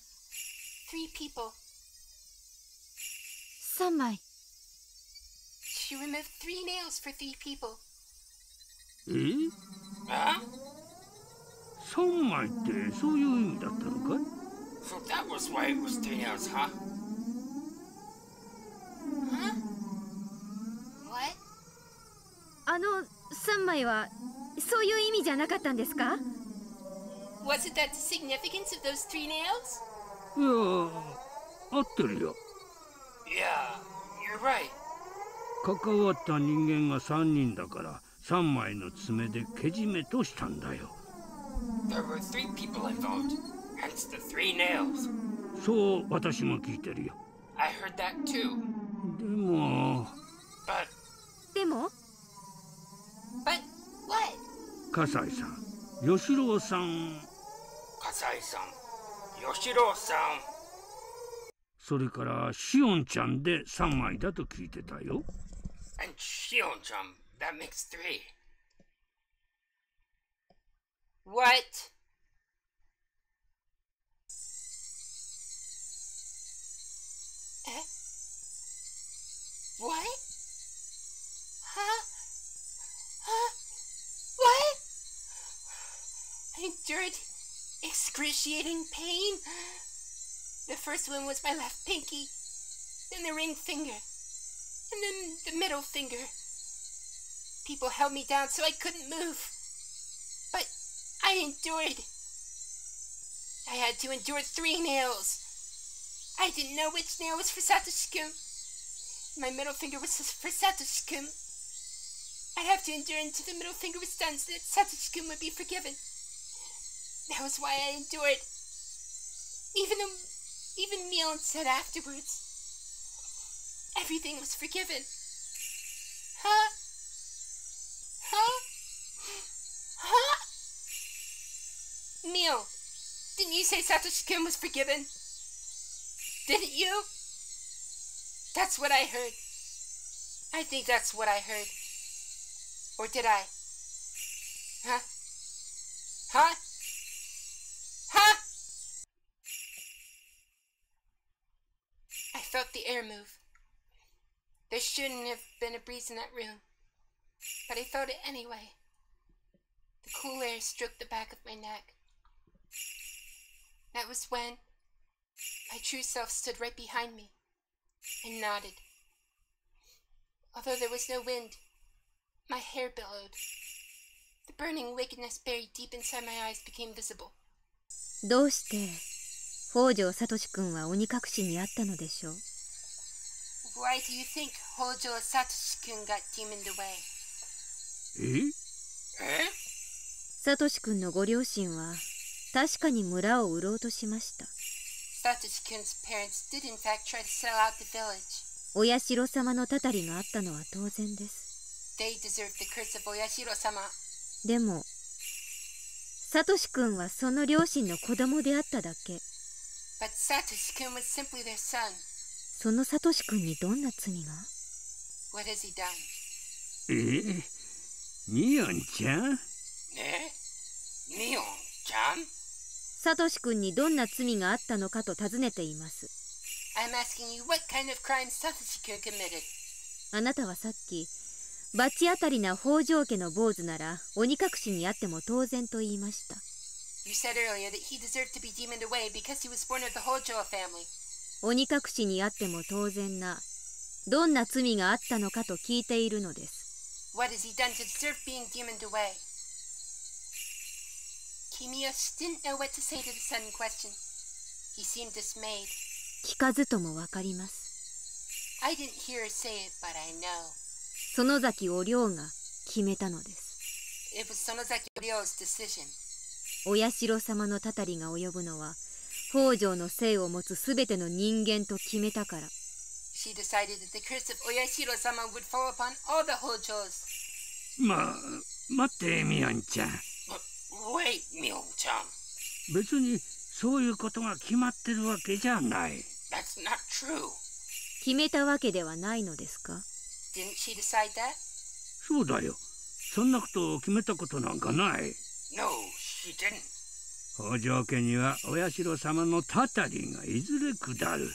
3 people. 3枚。 She removed 3 nails for 3 people. え？ Huh? 3枚ってそういう意味だったのかい？ So that was why it was 3 nails, huh? Huh? What? あの3枚はそういう意味じゃなかったんですか？ Wasn't that the significance of those 3 nails? いや合ってるよ。 Yeah, you're right. 関わった人間が3人だから3枚の爪でけじめとしたんだよ。 There were 3 people involved, hence the 3 nails. そう私も聞いてるよ。 I heard that too. でも But でも But what? 笠井さん、吉郎さん、 Kasai-san, Yoshiro-san, それからシオンちゃんで3枚だと聞いてたよ。 and Shion-chan, that makes 3. What? What? Huh? Huh? What? I endured excruciating pain. The first one was my left pinky, then the ring finger, and then the middle finger. People held me down so I couldn't move. But I endured. I had to endure 3 nails. I didn't know which nail was for Satoshi-kun. My middle finger was for Satoshi-kun. I'd have to endure until the middle finger was done so that Satoshi-kun would be forgiven. That was why I endured. Even Mion said afterwards, everything was forgiven. Huh? Huh? Huh? Mion, didn't you say Satoshi-kun was forgiven? Didn't you? That's what I heard. I think that's what I heard. Or did I? Huh? Huh? Huh? I felt the air move. There shouldn't have been a breeze in that room, but I felt it anyway. The cool air stroked the back of my neck. That was when my true self stood right behind me and nodded. Although there was no wind, my hair billowed. The burning wickedness buried deep inside my eyes became visible. どうして北条聡君は鬼隠しにあったのでしょう。 Why do you think Hojo Satoshi-kun got demoned away? え？サトシ君のご両親は確かに村を売ろうとしました。 Satoshi-kun's parents did in fact try to sell out the village. お社様のたたりがあったのは当然です。 They deserved the curse of Oyashiro-sama. でもサトシ君はその両親の子供であっただけ。 But Satoshi-kun was simply their son. そのサトシ君にどんな罪が？ What has he done? ミオンちゃん？ミオンちゃん？サトシ君にどんな罪があったのかと尋ねています。 I'm asking you what kind of crime Satoshi-kun committed. あなたはさっき罰当たりな北条家の坊主なら鬼隠しにあっても当然と言いました。 You said earlier that he deserved to be demoned away because he was born of the Hojo family. 鬼隠しにあっても当然などんな罪があったのかと聞いているのです。 What has he done to deserve being demoned away? Kimiyoshi didn't know what to say to the sudden question. He seemed dismayed. 聞かずともわかります。 I didn't hear her say it, but I know. 園崎お涼が決めたのです。 It was Sonozaki Oryou's decision. お社様のたたりが及ぶのは北条の姓を持つすべての人間と決めたから。 She decided that the curse of Oyashiro-sama would fall upon all the Hojos. 待ってミオンちゃん。Wait, ミオンちゃん。別にそういうことが決まってるわけじゃない。That's not true. 決めたわけではないのですか？ Didn't she decide that? そうだよ。そんなことを決めたことなんかない。No, she didn't. 北条家にはお社様のたたりがいずれ下る。The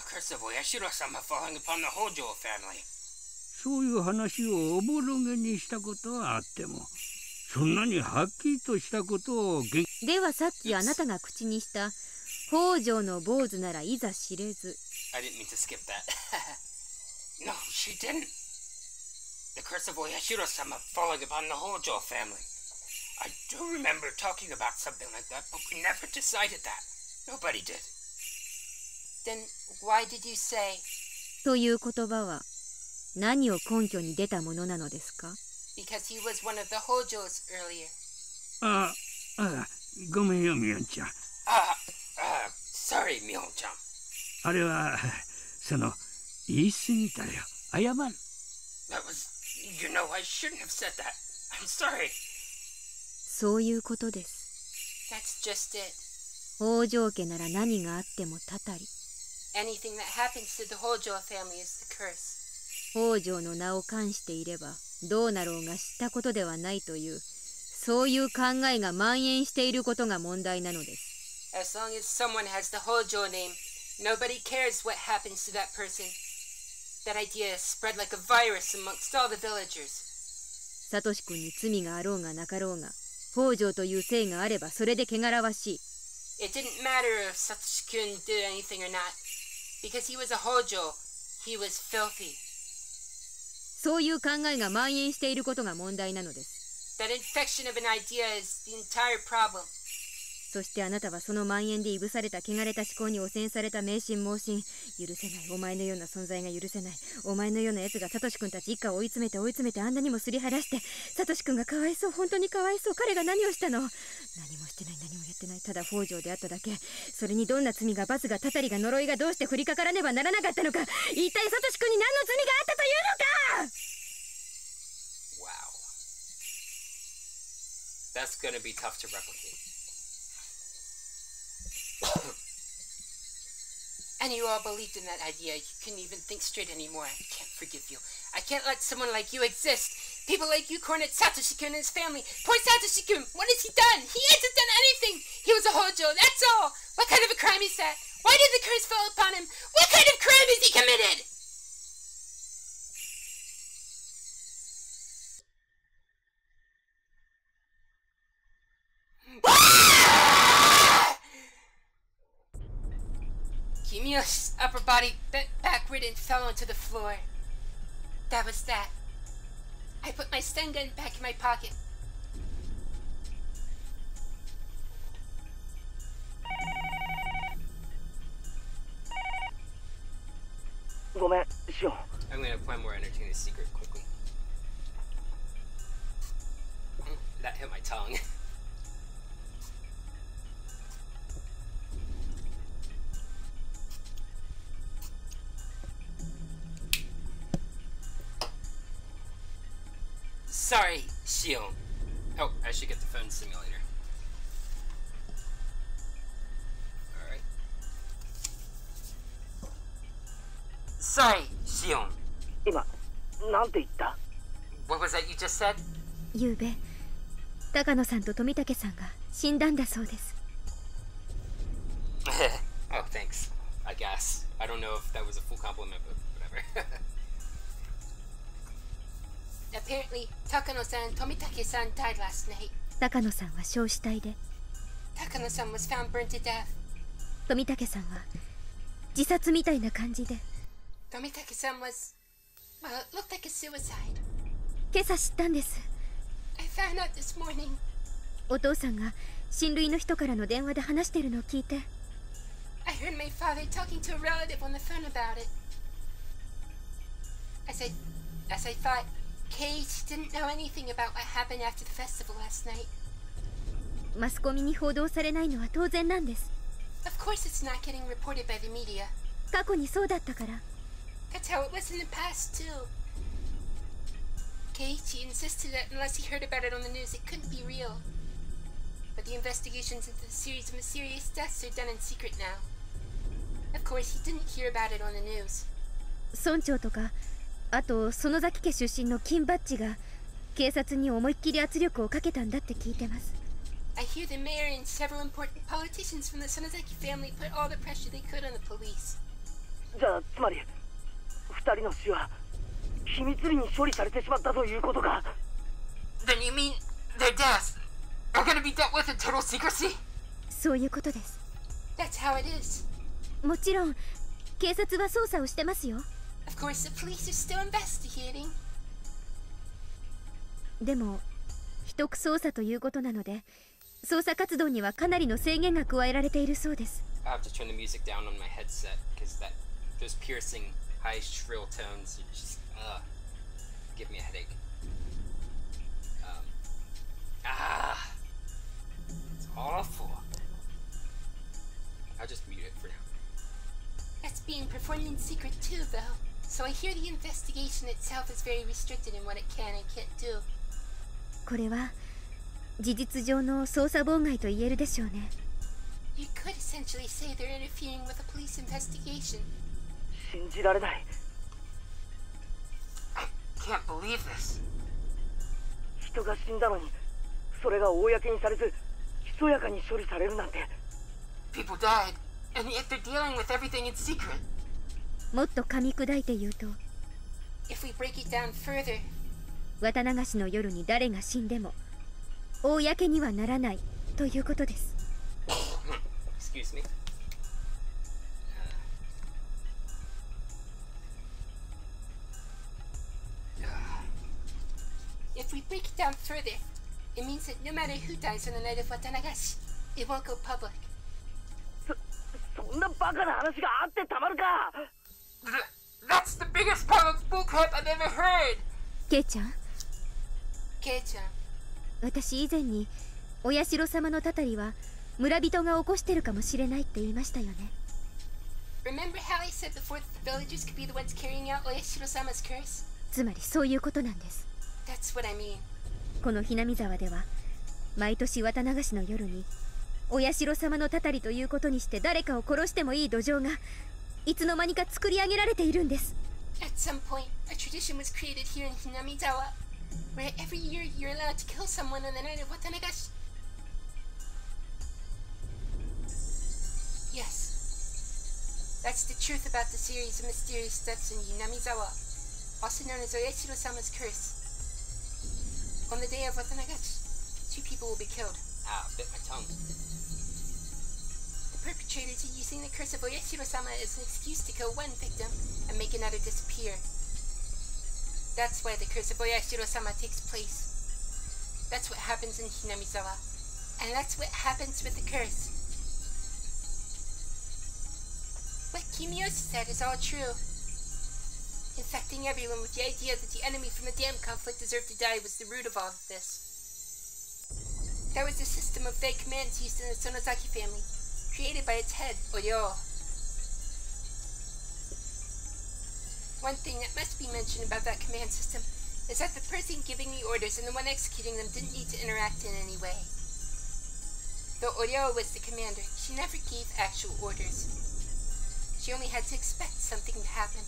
curse of Oyashiro-sama falling upon the Hojo family. そういう話をおぼろげにしたことはあっても、そんなにはっきりとしたことをではさっきあなたが口にした北条の坊主ならいざ知れず。 I didn't mean to skip that. No, she didn't. The curse of Oyashiro-sama falling upon the Hojo family. I do remember talking about something like that, but we never decided that. Nobody did. Then why did you say? という言葉は何を根拠に出たものなのですか？ Because he was one of the Hojos earlier. ごめんよミオンちゃん。Sorry, ミオンちゃん。あれは言い過ぎたよ。謝る。That was, I shouldn't have said that. I'm sorry. そういうことです。 That's just it. 北条家なら何があってもたたり。 Anything that happens to the Hojo family is the curse. 北条の名を冠していればどうなろうが知ったことではないというそういう考えが蔓延していることが問題なのです。 As long as someone has the Hojo name, nobody cares what happens to that person. That idea is spread like a virus amongst all the villagers. サトシ君に罪があろうがなかろうが北条という姓があればそれで汚らわしい。 It didn't matter if Satoshi-kun did anything or not. Because he was a Hojo, he was filthy. そういう考えが蔓延していることが問題なのです。 That infection of an idea is the entire problem. そしてあなたはその蔓延でいぶされた汚れた思考に汚染された迷信盲信。許せない。お前のような存在が許せない。お前のような奴がサトシ君たち一家を追い詰めてあんなにもすり減らして。サトシ君がかわいそう。本当にかわいそう。彼が何をしたの？何もしてない。何もやってない。ただ北条であっただけ。それにどんな罪が罰がたたりが呪いがどうして降りかからねばならなかったのか。一体サトシ君に何の罪があったというのか。 Wow. That's gonna be tough to replicate. And you all believed in that idea. You couldn't even think straight anymore. I can't forgive you. I can't let someone like you exist. People like you cornered Satoshi-kun and his family. Poor Satoshi-kun, what has he done? He hasn't done anything. He was a hojo, that's all. What kind of a crime is that? Why did the curse fall upon him? What kind of crime has he committed? Kimiyoshi's upper body bent backward and fell onto the floor. That was that. I put my stun gun back in my pocket. I'm gonna find more entertaining secret quickly. That hit my tongue. Sorry, Shion. Oh, I should get the phone simulator. Alright. Sorry, Shion. What was that you just said? ゆうべ、高野さんと富武さんが死んだんだそうです。Oh, thanks. I guess. I don't know if that was a full compliment, but whatever. Apparently, Takano-san and Tomitake-san died last night. 高野さんは焼死体で、 Takano-san was found burned to death. 富武さんは自殺みたいな感じで、 Tomitake-san was... well, it looked like a suicide. 今朝知ったんです。 I found out this morning. お父さんが親類の人からの電話で話してるのを聞いて、 I heard my father talking to a relative on the phone about it. As I thought, Keiichi didn't know anything about what happened after the festival last night. マスコミに報道されないのは当然なんです。 Of course it's not getting reported by the media. 過去にそうだったから。 That's how it was in the past, too. Keiichi insisted that unless he heard about it on the news, it couldn't be real. But the investigations into the series of mysterious deaths are done in secret now. Of course, he didn't hear about it on the news. 村長とか、あと園崎家出身の金バッジが警察に思いっきり圧力をかけたんだって聞いてます。 I hear the mayor and several important politicians from the Sonozaki family put all the pressure they could on the police. じゃあつまり二人の死は秘密裏に処理されてしまったということか。 Then you mean their deaths are gonna be dealt with in total secrecy? そういうことです。 That's how it is. もちろん警察は捜査をしてますよ。 Of course, the police are still investigating. でも秘匿捜査ということなので、捜査活動にはかなりの制限が加えられているそうです。 I have to turn the music down on my headset because those piercing, high, shrill tones just give me a headache. It's awful. I'll just mute it for now. That's being performed in secret too, though. So I hear the investigation itself is very restricted in what it can and can't do. これは事実上の捜査妨害と言えるでしょうね。 You could essentially say they're interfering with a police investigation. 信じられない。 I can't believe this. 人が死んだのにそれが公にされずひそやかに処理されるなんて。 People died, and yet they're dealing with everything in secret. もっと噛み砕いて言うと、 If we break it down further, 綿流しの夜に誰が死んでも公にはならないということです。 Excuse me. if we break it down further, it means that no matter who dies on the night of Watanagashi, it won't go public. そんなバカな話があってたまるか。 That's the biggest pile of bullcrap I've ever heard! ケイちゃん、 Kei-chan, 私以前にお社様のたたりは村人が起こしてるかもしれないって言いましたよね。 remember how I said before that the villagers could be the ones carrying out Oyashiro-sama's curse? つまりそういうことなんです。 That's what I mean. このひなみ沢では毎年綿流しの夜にお社様のたたりということにして誰かを殺してもいい土壌がいつの間にか作り上げられているんです。 At some point, a tradition was created here in Hinamizawa, where every year you're allowed to kill someone on the night of Watanagashi. Yes. That's the truth about the series of mysterious deaths in Hinamizawa, also known as Oyashiro-sama's curse. On the day of Watanagashi, 2 people will be killed. Ah, bit my tongue. The perpetrators are using the curse of Oyashiro-sama as an excuse to kill one victim and make another disappear. That's why the curse of Oyashiro-sama takes place. That's what happens in Hinamizawa. And that's what happens with the curse. What Kimiyoshi said is all true. Infecting everyone with the idea that the enemy from the dam conflict deserved to die was the root of all of this. There was a system of vague commands used in the Sonozaki family, created by its head, Oryou. One thing that must be mentioned about that command system is that the person giving the orders and the one executing them didn't need to interact in any way. Though Oryou was the commander, she never gave actual orders. She only had to expect something to happen.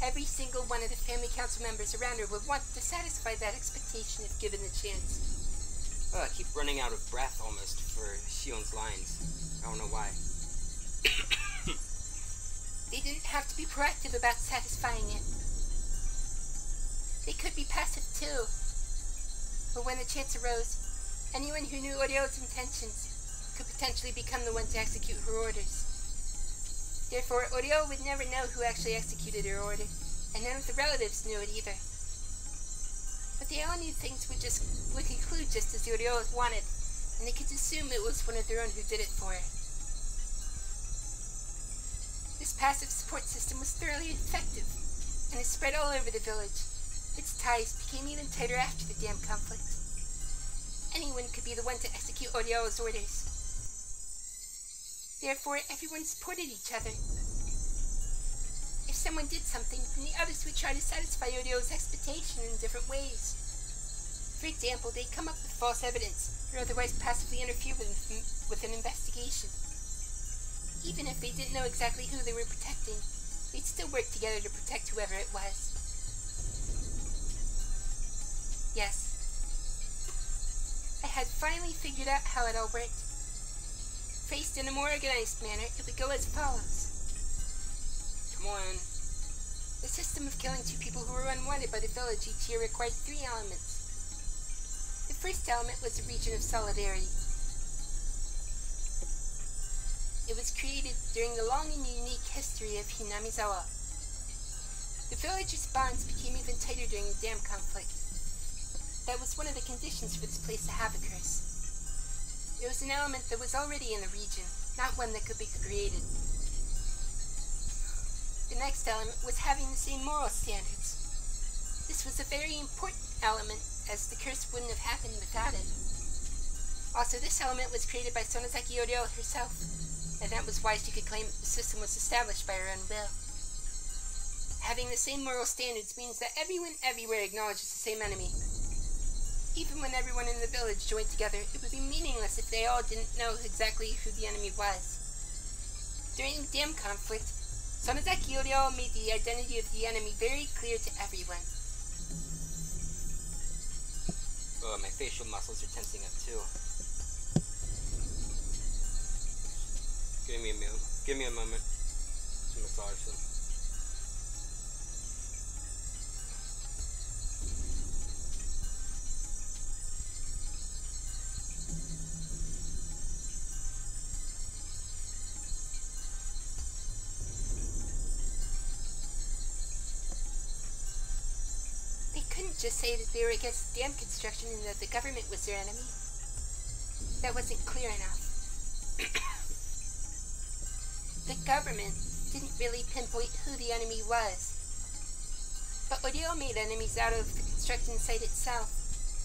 Every single one of the family council members around her would want to satisfy that expectation if given the chance. I keep running out of breath almost for Shion's lines. I don't know why. They didn't have to be proactive about satisfying it. They could be passive too. But when the chance arose, anyone who knew Oryou's intentions could potentially become the one to execute her orders. Therefore, Oryou would never know who actually executed her order, and none of the relatives knew it either. But they all knew things would conclude just as the Oryou wanted, and they could assume it was one of their own who did it for her. This passive support system was thoroughly effective, and it spread all over the village. Its ties became even tighter after the dam conflict. Anyone could be the one to execute Oryou's orders. Therefore, everyone supported each other. If someone did something, then the others would try to satisfy Oryou's expectation in different ways. For example, they'd come up with false evidence, or otherwise passively interfere with an investigation. Even if they didn't know exactly who they were protecting, they'd still work together to protect whoever it was. Yes. I had finally figured out how it all worked. Faced in a more organized manner, it would go as follows. Come on. The system of killing 2 people who were unwanted by the village each year required 3 elements. The first element was a region of solidarity. It was created during the long and unique history of Hinamizawa. The villagers' bonds became even tighter during the dam conflict. That was one of the conditions for this place to have a curse. It was an element that was already in the region, not one that could be created. The next element was having the same moral standards. This was a very important element, as the curse wouldn't have happened without it. Also, this element was created by Sonozaki Oryou herself, and that was why she could claim the system was established by her own will. Having the same moral standards means that everyone everywhere acknowledges the same enemy. Even when everyone in the village joined together, it would be meaningless if they all didn't know exactly who the enemy was. During the dam conflict, Sonozaki Oryou made the identity of the enemy very clear to everyone. Oh, my facial muscles are tensing up too. Give me a moment to massage them. Just say that they were against dam construction and that the government was their enemy. That wasn't clear enough. The government didn't really pinpoint who the enemy was. But Oryou made enemies out of the construction site itself,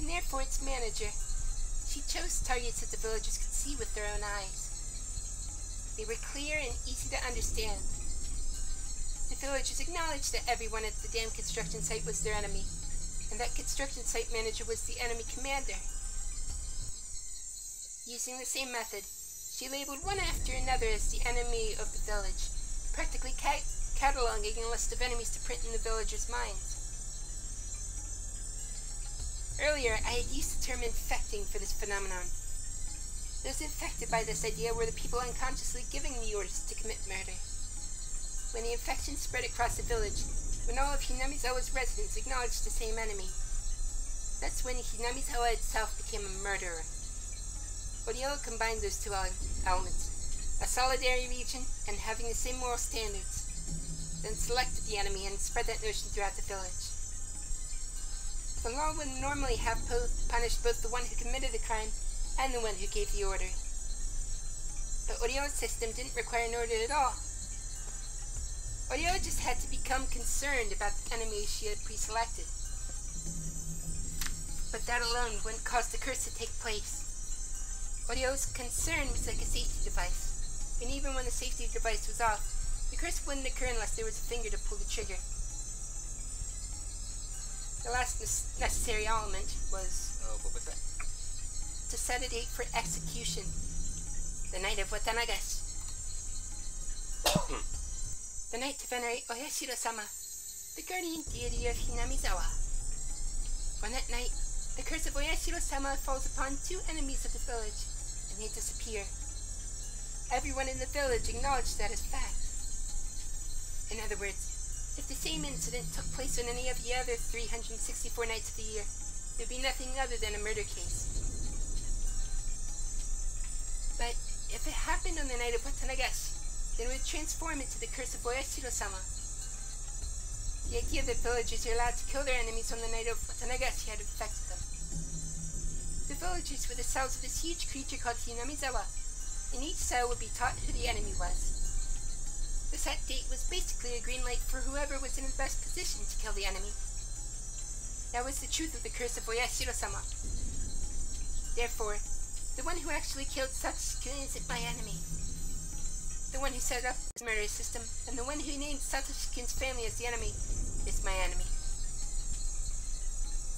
and therefore its manager. She chose targets that the villagers could see with their own eyes. They were clear and easy to understand. The villagers acknowledged that everyone at the dam construction site was their enemy, and that construction site manager was the enemy commander. Using the same method, she labeled one after another as the enemy of the village, practically cataloging a list of enemies to print in the villagers' minds. Earlier, I had used the term infecting for this phenomenon. Those infected by this idea were the people unconsciously giving the orders to commit murder. When the infection spread across the village, when all of Hinamizawa's residents acknowledged the same enemy, that's when Hinamizawa itself became a murderer. Oryou combined those two elements, a solidary region and having the same moral standards, then selected the enemy and spread that notion throughout the village. The law would normally have punished both the one who committed the crime and the one who gave the order. But Oryou's system didn't require an order at all. Oryou just had to become concerned about the enemies she had pre-selected. But that alone wouldn't cause the curse to take place. Oryou's concern was like a safety device, and even when the safety device was off, the curse wouldn't occur unless there was a finger to pull the trigger. The last necessary element was... what was that? To set a date for execution. The night of Watanagashi. The night to venerate Oyashiro-sama, the guardian deity of Hinamizawa. On that night, the curse of Oyashiro-sama falls upon two enemies of the village, and they disappear. Everyone in the village acknowledged that as fact. In other words, if the same incident took place on any of the other 364 nights of the year, it would be nothing other than a murder case. But if it happened on the night of Watanagashi, then it would transform into the curse of Oyashiro-sama. The idea that villagers are allowed to kill their enemies on the night of Watanagashi had affected them. The villagers were the cells of this huge creature called Hinamizawa, and each cell would be taught who the enemy was. The set date was basically a green light for whoever was in the best position to kill the enemy. That was the truth of the curse of Oyashiro-sama. Therefore, the one who actually killed Satoshi-kun isn't my enemy. The one who set up this murder system, and the one who named Satoshi-kun's family as the enemy, is my enemy.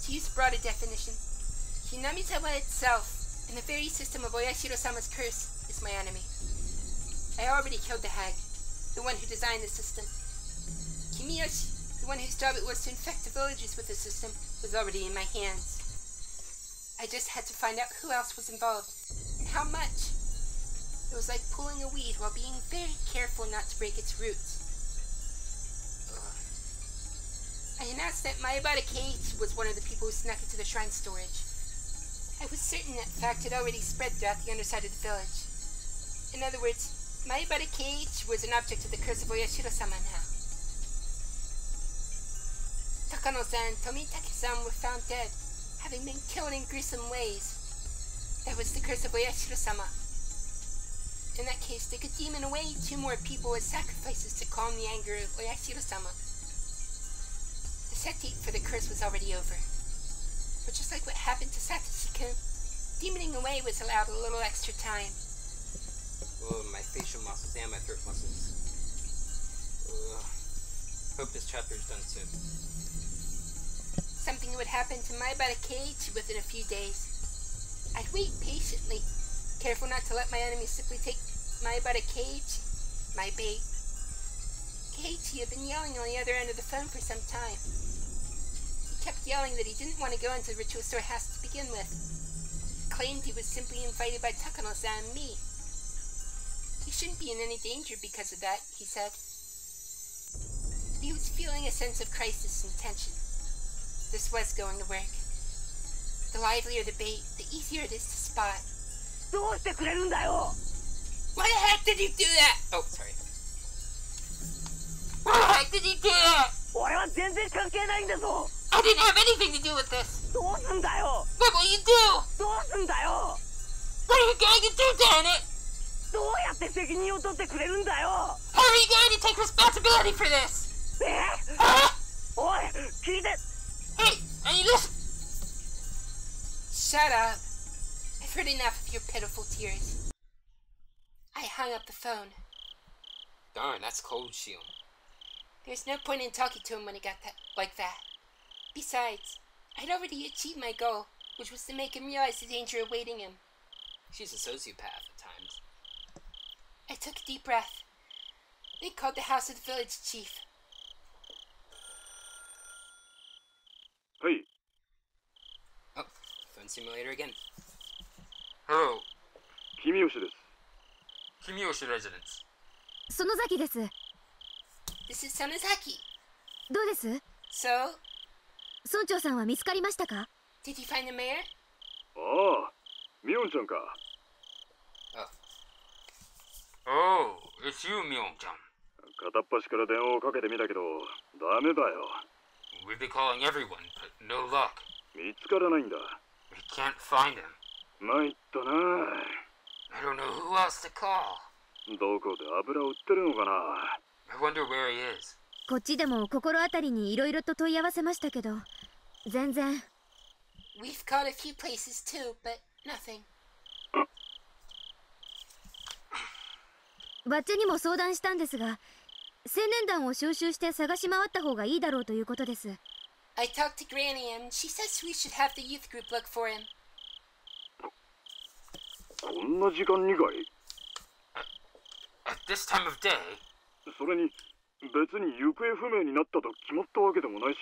To use a broader definition, Hinamizawa itself, and the very system of Oyashiro-sama's curse, is my enemy. I already killed the hag, the one who designed the system. Kimiyoshi, the one whose job it was to infect the villagers with the system, was already in my hands. I just had to find out who else was involved, and how much. It was like pulling a weed while being very careful not to break its roots. I announced that Maebara Keiichi was one of the people who snuck into the shrine storage. I was certain that fact had already spread throughout the underside of the village. In other words, Maebara Keiichi was an object of the curse of Oyashiro-sama now. Takano-san and Tomitake-san were found dead, having been killed in gruesome ways. That was the curse of Oyashiro-sama. In that case, they could demon away 2 more people as sacrifices to calm the anger of Oyashiro-sama. The set date for the curse was already over. But just like what happened to Satoshi-kun, demoning away was allowed a little extra time. My facial muscles and my throat muscles. Hope this chapter is done soon. Something would happen to Maebara Keiichi within a few days. I'd wait patiently, careful not to let my enemies simply take Maebara Keiichi, my bait. Keiichi had been yelling on the other end of the phone for some time. He kept yelling that he didn't want to go into the ritual storehouse to begin with. He claimed he was simply invited by Takano-san and me. He shouldn't be in any danger because of that, he said. He was feeling a sense of crisis and tension. This was going to work. The livelier the bait, the easier it is to spot. どうしてくれるんだよ Why the heck did you do that? Oh, sorry. Why the heck did you do that? 俺は全然関係ないんだぞ I didn't have anything to do with this. どうすんだよ What will you do? どうすんだよ What are you going to do, damn it? どうやって責任を取ってくれるんだよ How are you going to take responsibility for this? おい聞いて Hey, are you listening? Shut up. I've heard enough of your pitiful tears. I hung up the phone. Darn, that's cold, Shion. There's no point in talking to him when he got like that. Besides, I'd already achieved my goal, which was to make him realize the danger awaiting him. She's a sociopath at times. I took a deep breath. They called the house of the village chief. はい。 Oh, phone simulator again. Hello, 君吉です。 Kimiyoshi residence. 園崎です。 This is Sonozaki. どうです？ So, 村長さんは見つかりましたか？ did you find the mayor? ああ、ミオンちゃんか。 Oh, it's you, Mion-chan. 片っ端から電話をかけてみたけど、ダメだよ。 We've been calling everyone, but no luck. 見つからないんだ。 We can't find him. 参ったな。 I don't know who else to call. どこで油売ってるのかな。 I wonder where he is. こっちでも心当たりにいろいろと問い合わせましたけど、全然。 We've called a few places too, but nothing. バッチャにも相談したんですが、青年団を招集して探し回った方がいいだろうということです。 I talked to Granny and she says we should have the youth group look for him. こんな時間にかい。 At this time of day? それに別に行方不明になったと決まったわけでもないし。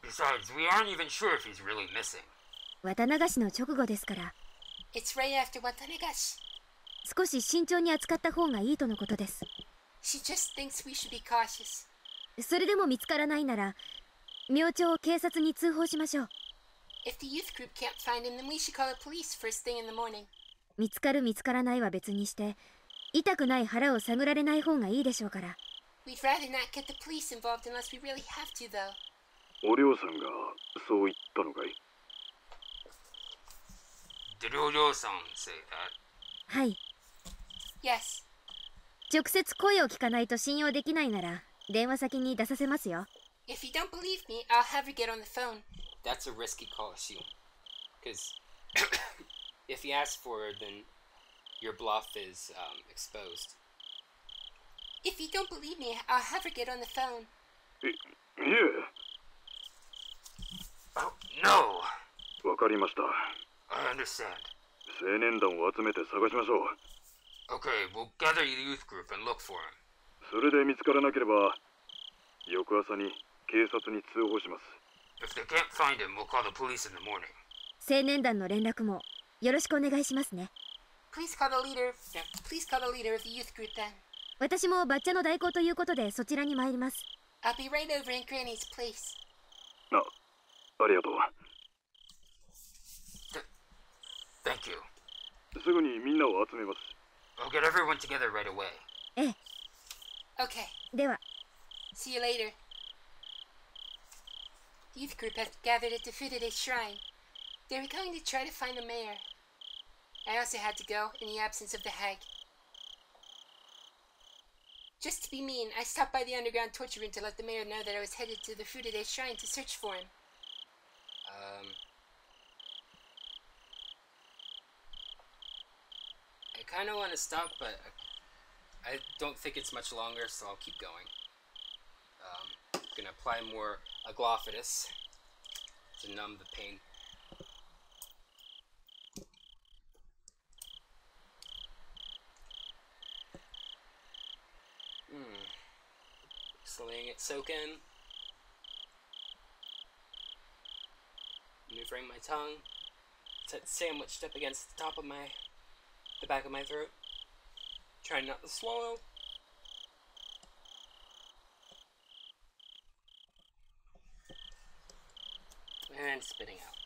Besides, we aren't even sure if he's really missing. 綿流しの直後ですから、 It's right after Watanagashi. 少し慎重に扱った方がいいとのことです。 She just thinks we should be cautious. それでも見つからないなら、明朝警察に通報しましょう。 If the youth group can't find him, then we should call the police first thing in the morning. 見つかる見つからないは別にして、痛くない腹を探られない方がいいでしょうから。 We'd rather not get the police involved unless we really have to, though. お涼さんがそう言ったのかい。 Did Oryou-san say that? はい。 Yes. 直接声を聞かないと信用できないなら、電話先に出させますよ。 If you don't believe me, I'll have her get on the phone. That's a risky call, Shion. Because if you ask for her, then your bluff is exposed. If you don't believe me, I'll have her get on the phone. いえ。 Oh, no! わかりました。 I understand. 青年団を集めて探しましょう。 Okay, we'll gather the youth group and look for him. それで見つからなければ、翌朝に警察に通報します。 If they can't find him, we'll call the police in the morning. 青年団の連絡もよろしくお願いしますね。 Please call the leader. No, please call the leader of the youth group then. 私もバッチャの代行ということでそちらに参ります。 I'll be right over in Granny's place. ありがとう。 Thank you. すぐにみんなを集めます。 I'll get everyone together right away. ええ。 Okay. では。 See you later. The youth group has gathered at the Fudede's shrine. They were going to try to find the mayor. I also had to go in the absence of the hag. Just to be mean, I stopped by the underground torture room to let the mayor know that I was headed to the Fudede's shrine to search for him. I kind of want to stop, but I don't think it's much longer, so I'll keep going. Gonna apply more aglophidus to numb the pain. Just letting it soak in. Maneuvering my tongue. It's sandwiched up against the top of the back of my throat. Trying not to swallow. And spitting out.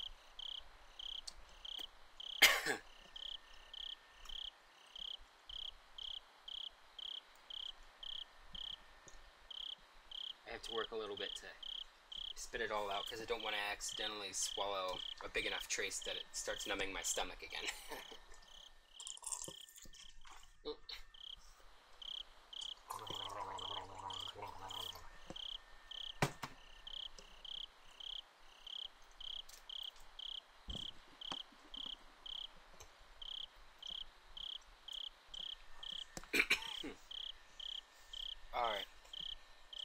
I have to work a little bit to spit it all out because I don't want to accidentally swallow a big enough trace that it starts numbing my stomach again. Alright.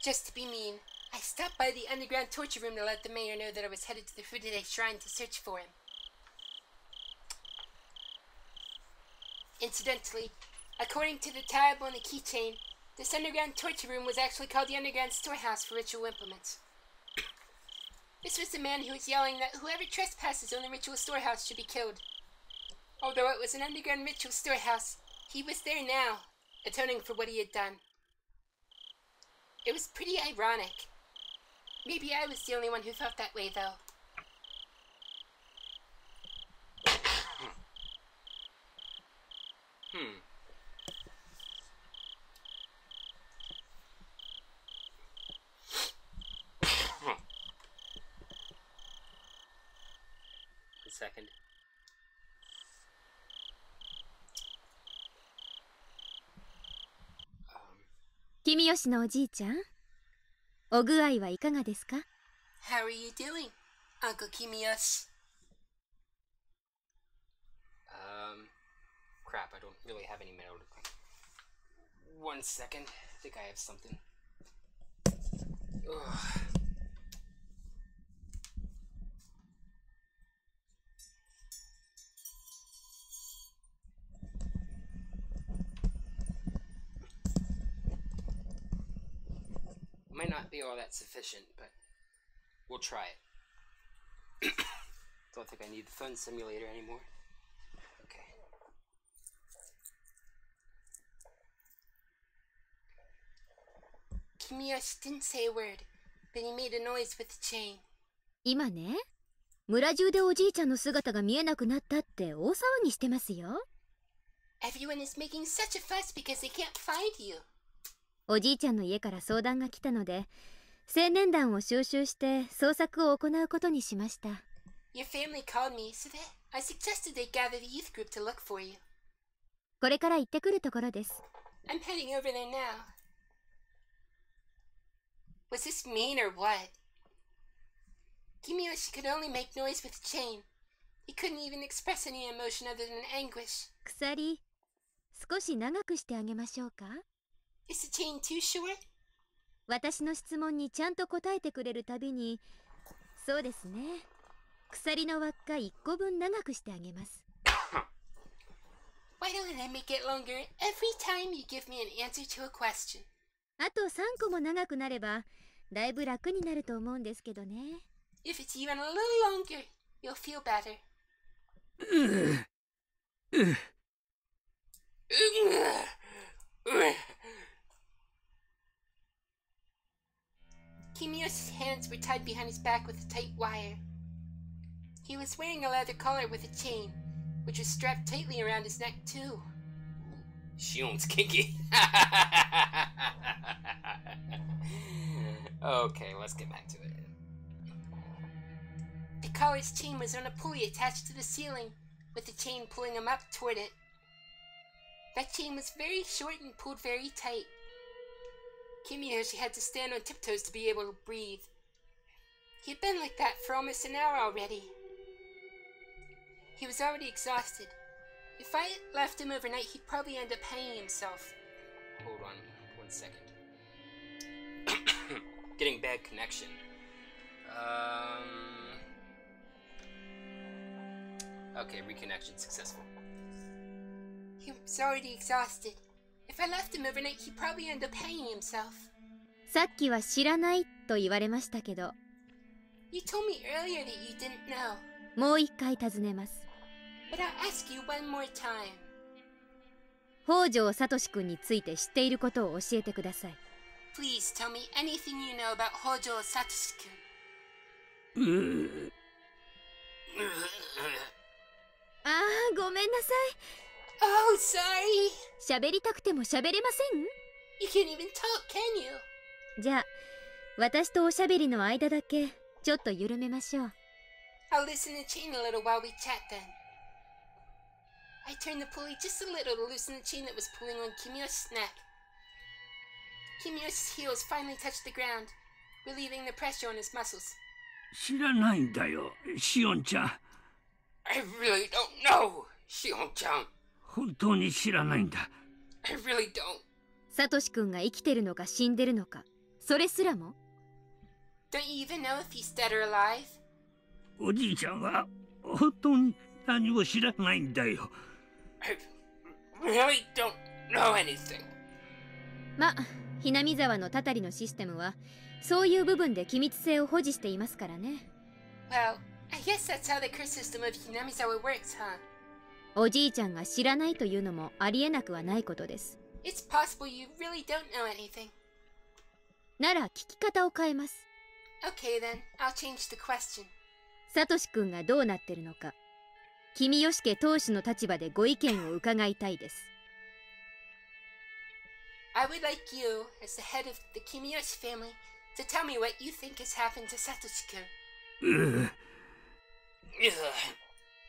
Just to be mean, I stopped by the underground torture room to let the mayor know that I was headed to the Fudede shrine to search for him. Incidentally, according to the tab on the keychain, This underground torture room was actually called the underground storehouse for ritual implements. This was the man who was yelling that whoever trespasses on the ritual storehouse should be killed. Although it was an underground ritual storehouse, he was there now, atoning for what he had done. It was pretty ironic. Maybe I was the only one who felt that way, though. A second. Kimiyoshiのおじいちゃん、お具合はいかがですか？ How are you doing, Uncle Kimiyoshi? Crap, I don't really have any mail. 1 second. I think I have something. Ugh. Might not be all that sufficient, but we'll try it. Don't think I need the phone simulator anymore. Okay. Kimiyoshi didn't say a word, but he made a noise with the chain. 今ね、村中でおじいちゃんの姿が見えなくなったって大騒ぎしてますよ。Everyone is making such a fuss because they can't find you. おじいちゃんの家から相談が来たので、青年団を招集して捜索を行うことにしました。Your family called me, so that I suggested they gather the youth group to look for you. これから行ってくるところです。I'm heading over there now. Was this mean or what? Kimiyoshi could only make noise with the chain. He couldn't even express any emotion other than anguish. 鎖、少し長くしてあげましょうか？ Is the chain too short? 私の質問にちゃんと答えてくれるたびに、そうですね。鎖の輪っか1個分長くしてあげます。Why don't I make it longer every time you give me an answer to a question? あと3個も長くなれば、だいぶ楽になると思うんですけどね。If it's even a little longer, you'll feel better. Kimiyoshi's hands were tied behind his back with a tight wire. He was wearing a leather collar with a chain, which was strapped tightly around his neck too. Shion's kinky. Okay, let's get back to it. The collar's chain was on a pulley attached to the ceiling, with the chain pulling him up toward it. That chain was very short and pulled very tight. Kimiyoshi had to stand on tiptoes to be able to breathe. He had been like that for almost an hour already. He was already exhausted. If I left him overnight, he'd probably end up hanging himself. Hold on 1 second. Getting bad connection. Okay, reconnection successful. He was already exhausted. If I left him overnight, he'd probably end up hanging himself. さっきは知らないと言われましたけど、 You told me earlier that you didn't know. もう一回尋ねます。 But I'll ask you one more time. 北条聡君について知っていることを教えてください。 Please tell me anything you know about Hojo Satoshi-kun. ああ、ごめんなさ Oh, sorry. い。喋りたくても喋れません？ You can't even talk, can you? じゃあ、私とおしゃべりの間だけちょっと緩めましょう。 I'll loosen the chain a little while we chat then. I turned the pulley just a little to loosen the chain that was pulling on Kimiyoshi's neck. Kimiyoshi's heels finally touched the ground, relieving the pressure on his muscles. 知らないんだよ、シオンちゃん。I really don't know, Shion-chan. 本当に知らないんだ。I really don't. サトシ君が生きてるのか死んでるのか、それすらも？ Don't you even know if he's dead or alive? おじいちゃんは本当に何も知らないんだよ。I really don't know anything. ま、ひなみ沢のたたりのシステムはそういう部分で機密性を保持していますからね。 Well, I guess that's how the curse system of Hinamizawa works, huh? おじいちゃんが知らないというのもありえなくはないことです。 It's possible you really don't know anything. なら聞き方を変えます。 Okay then, I'll change the question. サトシ君がどうなってるのか、君吉家当主の立場でご意見を伺いたいです。 I would like you, as the head of the Kimiyoshi family, to tell me what you think has happened to Satoshi-kun.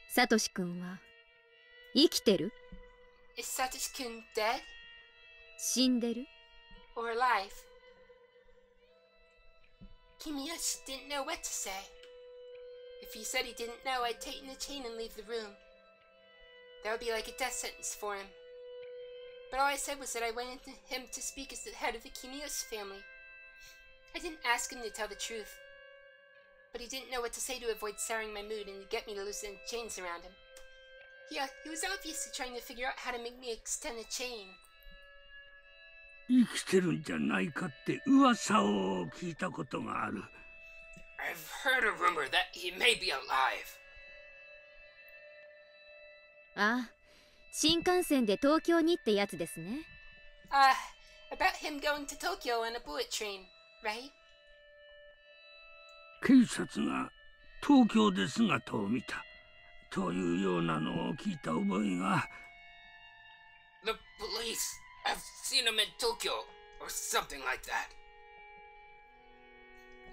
サトシ君は生きてる？ Is Satoshi-kun dead? 死んでる？ Or alive? Kimiyoshi didn't know what to say. If he said he didn't know, I'd tighten the chain and leave the room. That would be like a death sentence for him. But all I said was that I wanted him to speak as the head of the Kimiyoshi family. I didn't ask him to tell the truth. But he didn't know what to say to avoid souring my mood and to get me to loosen chains around him. Yeah, he was obviously trying to figure out how to make me extend a chain. 生きてるんじゃないかって噂を聞いたことがある。I've heard a rumor that he may be alive. ああ、新幹線で東京にってやつですね。About him going to Tokyo on a bullet train, right? 警察が東京で姿を見たというようなのを聞いた覚えが。 The police have seen him in Tokyo, or something like that.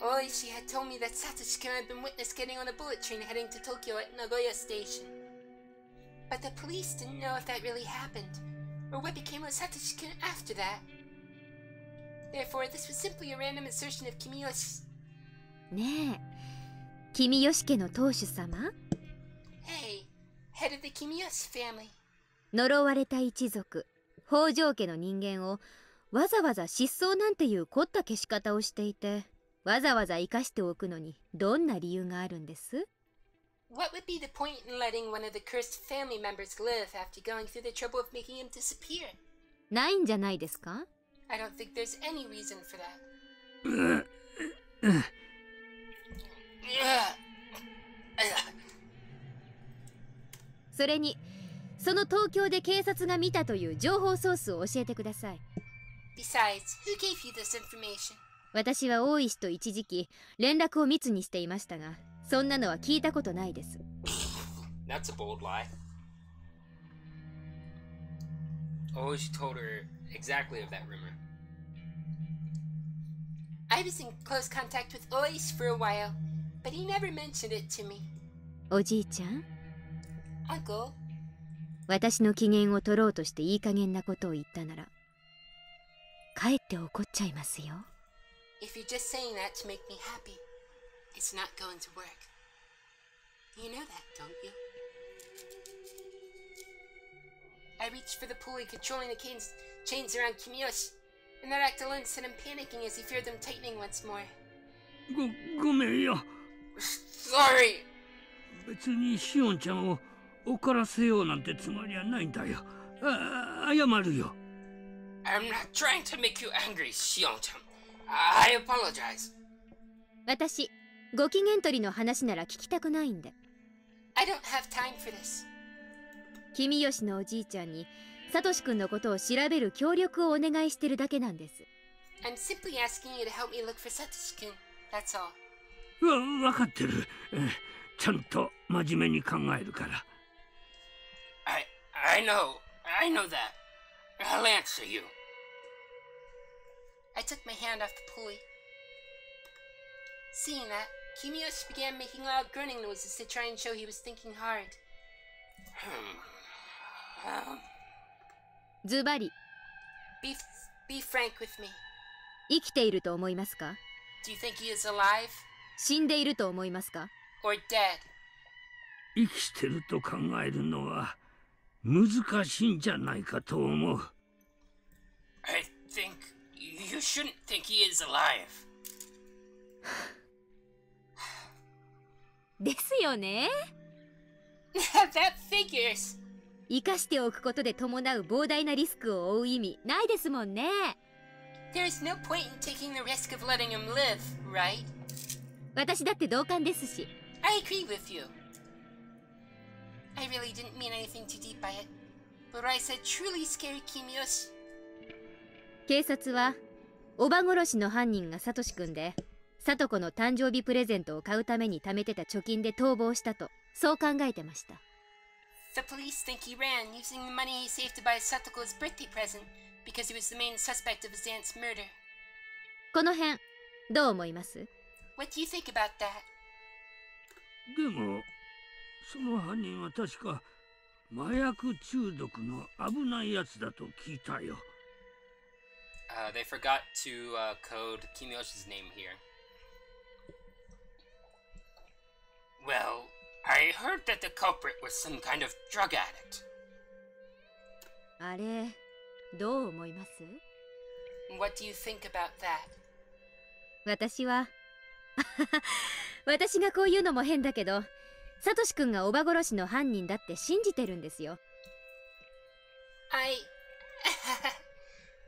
Oryou had told me that Satoshi-kun had been witnessed getting on a bullet train heading to Tokyo at Nagoya Station. But the police didn't know if that really happened, or what became of Satoshi-kun after that. Therefore, this was simply a random assertion of Kimiyoshi. ねえ、君吉家の当主様？ Hey, head of the Kimiyoshi family. 呪われた一族、北条家の人間をわざわざ失踪なんていう凝った消し方をしていて、わざわざ生かしておくのにどんな理由があるんです？ What would be the point in letting one of the cursed family members live after going through the trouble of making him disappear? ないんじゃないですか？ I don't think there's any reason for that. それに、その東京で警察が見たという情報ソースを教えてください。 Besides, who gave you this information? 私は大石と一時期連絡を密にしていましたが、そんなのは聞いたことないです。That's a bold lie. Oh, she told her exactly of that rumor. I was in close contact with Oryou for a while, but he never mentioned it to me. おじいちゃん、 Uncle, 私の機嫌を取ろうとしていい加減なことを言ったなら、かえって怒っちゃいますよ。 if you're just saying that to make me happy, it's not going to work. You know that, don't you? I reached for the pulley controlling the chains around Kimiyoshi, and that act alone set him panicking as he feared them tightening once more. ごめんよ。 Sorry! 別にシオンちゃんを怒らせようなんてつもりはないんだよ。謝るよ。 I'm not trying to make you angry, Shion-chan. I apologize. 私、ご機嫌取りの話なら聞きたくないんで。 I don't have time for this. 君吉のおじいちゃんにサトシ君のことを調べる協力をお願いしてるだけなんです。 I'm simply asking you to help me look for Satoshi-kun. That's all. わかってる。ちゃんと真面目に考えるから。I know that. I'll answer you. I took my hand off the pulley. Seeing that, Kimiyoshi began making loud groaning noises to try and show he was thinking hard. ズバリ、 Be frank with me. 生きていると思いますか？ Do you think he is alive? 死んでいると思いますか？ Or dead? 生きてると考えるのは難しいんじゃないかと思う。I think you shouldn't think he is alive. ですよね。That figures. 生かしておくことで伴う膨大なリスクを負う意味ないですもんね。There is no point in taking the risk of letting him live, right? 私だって同感ですし。I agree with you. I really didn't mean anything too deep by it, but what I said truly scared Kimiyoshi. 警察はおば殺しの犯人がサトシ君で、聡子の誕生日プレゼントを買うために貯めてた貯金で逃亡したと、そう考えてました。The police think he ran using the money he saved to buy Satoko's birthday present because he was the main suspect of his aunt's murder. この辺どう思います？ What do you think about that? でもその犯人は確か麻薬中毒の危ないやつだと聞いたよ。They forgot to code Kimiyoshi's name here. Well, I heard that the culprit was some kind of drug addict. あれ、どう思います？ What do you think about that? 私は私がこう言うのも変だけど、サトシ君がおば殺しの犯人だって信じてるんですよ。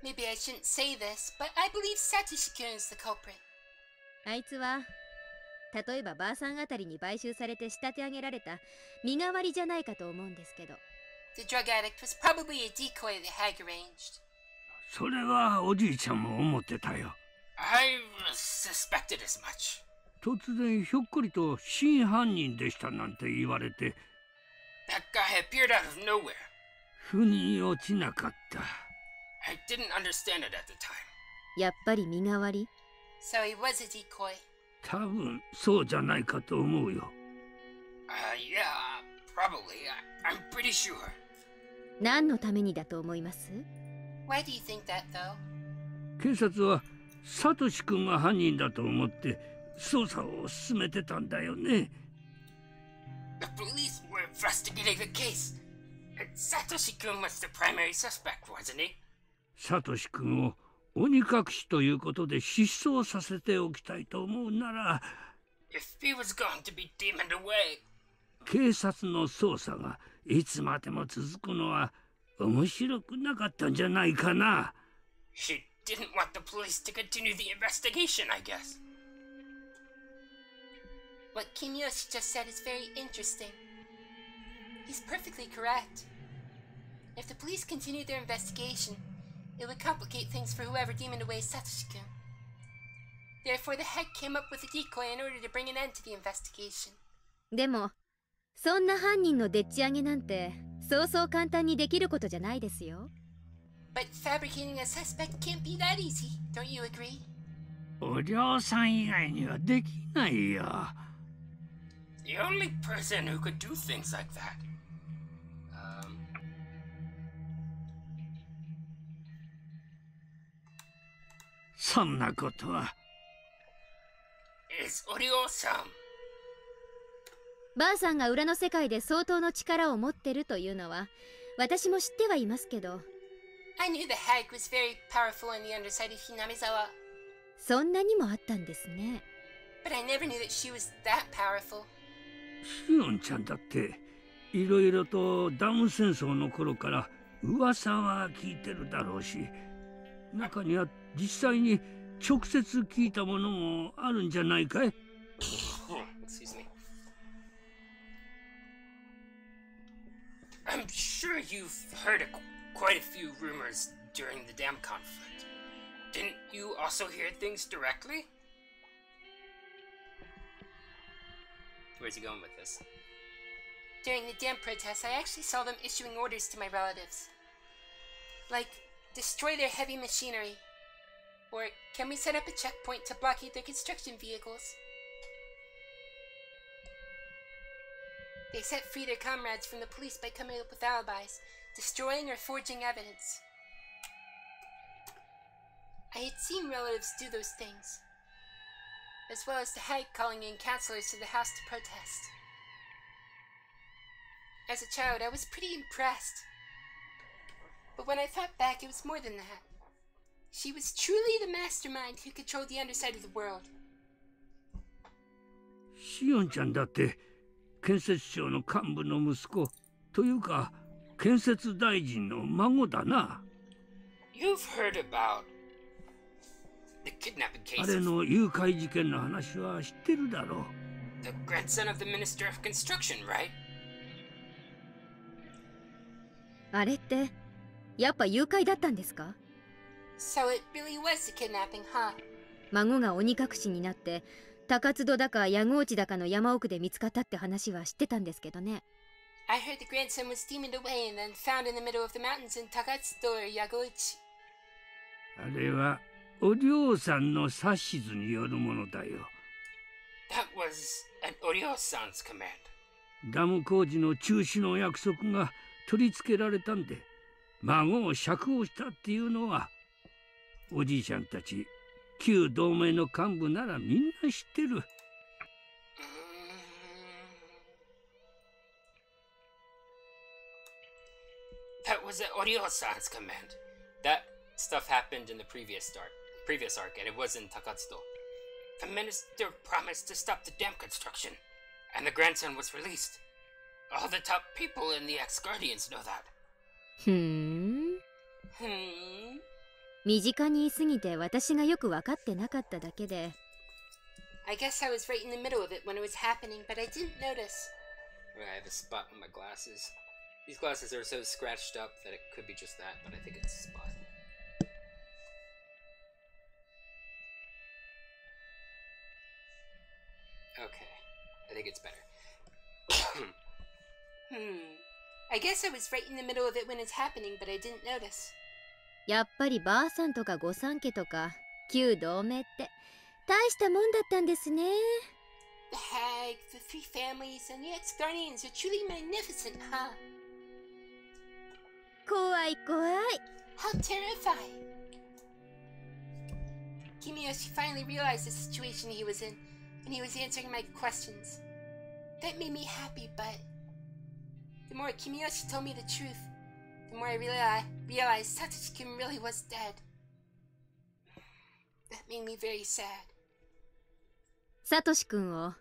Maybe I shouldn't say this, but I believe Satoshi-kun is the culprit. あいつは例えばばあさんあたりに買収されて仕立て上げられた身代わりじゃないかと思うんですけど。The drug addict was probably a decoy that Hag arranged. それはおじいちゃんも思ってたよ。I suspected as much. 突然ひょっこりと真犯人でしたなんて言われて。That guy appeared out of nowhere. 腑に落ちなかった。I didn't understand it at the time. やっぱり身代わり？ So he was a decoy. 多分そうじゃないかと思うよ。Yeah, probably. I'm pretty sure. 何のためにだと思います？ Why do you think that, though? 警察はサトシ君が犯人だと思って捜査を進めてたんだよね。The police were investigating the case. Satoshi-kun was the primary suspect, wasn't he? サトシ君を鬼隠しということで失踪させておきたいと思うなら、 If he was going to be demoned away. 警察の捜査がいつまでも続くのは面白くなかったんじゃないかな。He didn't want the police to continue the investigation, I guess. What Kimiyoshi just said is very interesting. He's perfectly correct. If the police continued their investigation, it would complicate things for whoever demoned away Satoshi-kun. Therefore, the head came up with a decoy in order to bring an end to the investigation. でもそんな犯人のでっち上げなんてそうそう簡単にできることじゃないですよ。But fabricating a suspect can't be that easy, don't you agree? お嬢さん以外にはできないよ。The only person who could do things like that. そんなことは。Is Oryou-san. ばあさんが裏の世界で相当の力を持ってるというのは私も知ってはいますけど。I knew the hag was very powerful on the underside of Hinamizawa. そんなにもあったんですね。But I never knew that she was that powerful. シオンちゃんだっていろいろとダム戦争の頃から噂は聞いてるだろうし、中には実際に直接聞いたものもあるんじゃないかい？ Excuse me. I'm sure you've heard quite a few rumors during the dam conflict. Didn't you also hear things directly? Where's he going with this? During the dam protests, I actually saw them issuing orders to my relatives. Like, destroy their heavy machinery. Or, can we set up a checkpoint to blockade their construction vehicles? They set free their comrades from the police by coming up with alibis, destroying or forging evidence. I had seen relatives do those things, as well as the hag calling in counselors to the house to protest. As a child, I was pretty impressed. But when I thought back, it was more than that. She was truly the mastermind who controlled the underside of the world. シオンちゃんだって建設省の幹部の息子というか建設大臣の孫だな。You've heard about The kidnapping あ case れ of の誘拐事件の話は知ってるだろう。 the grandson of the Minister of Construction, right? あれってやっぱ誘拐だったんですか？ So it really was a kidnapping, huh? 孫が鬼隠しになって高津戸だか矢口だかの山奥で見つかったって話は知ってたんですけどね。 I heard the grandson was demoned away and then found in the middle of the mountains in Takatsudo or Yagoichi. あれはお嬢さんの指図によるものだよ。 That was an Oryou-san's command. ダム工事の中止の約束が取り付けられたんで、孫を釈放したっていうのは、おじいちゃんたち旧同盟の幹部ならみんな知ってる。 That was at Oryou-san's command. That stuff happened in the previous arc, and it was in Takatsudo. The minister promised to stop the dam construction, and the grandson was released. All the top people in the ex-guardians know that. ふーん。 Hmm. 身近にいすぎて私がよく分かってなかっただけで。 I guess I was right in the middle of it when it was happening, but I didn't notice. I have a spot on my glasses. These glasses are so scratched up that it could be just that, but I think it's a spot. Okay, I think it's better. I guess I was right in the middle of it when it's happening, but I didn't notice. やっぱりばあさんとか御三家とか旧同盟って大したもんだったんですね。 The hag, the three families, and the ex-guardians are truly magnificent, huh? 怖い怖い。 How terrifying! Kimiyoshi finally realized the situation he was in, and he was answering my questions. That made me happy, but the more Kimiyoshi told me the truth, the more I realized Satoshi-kun really was dead. That made me very sad. サトシ君を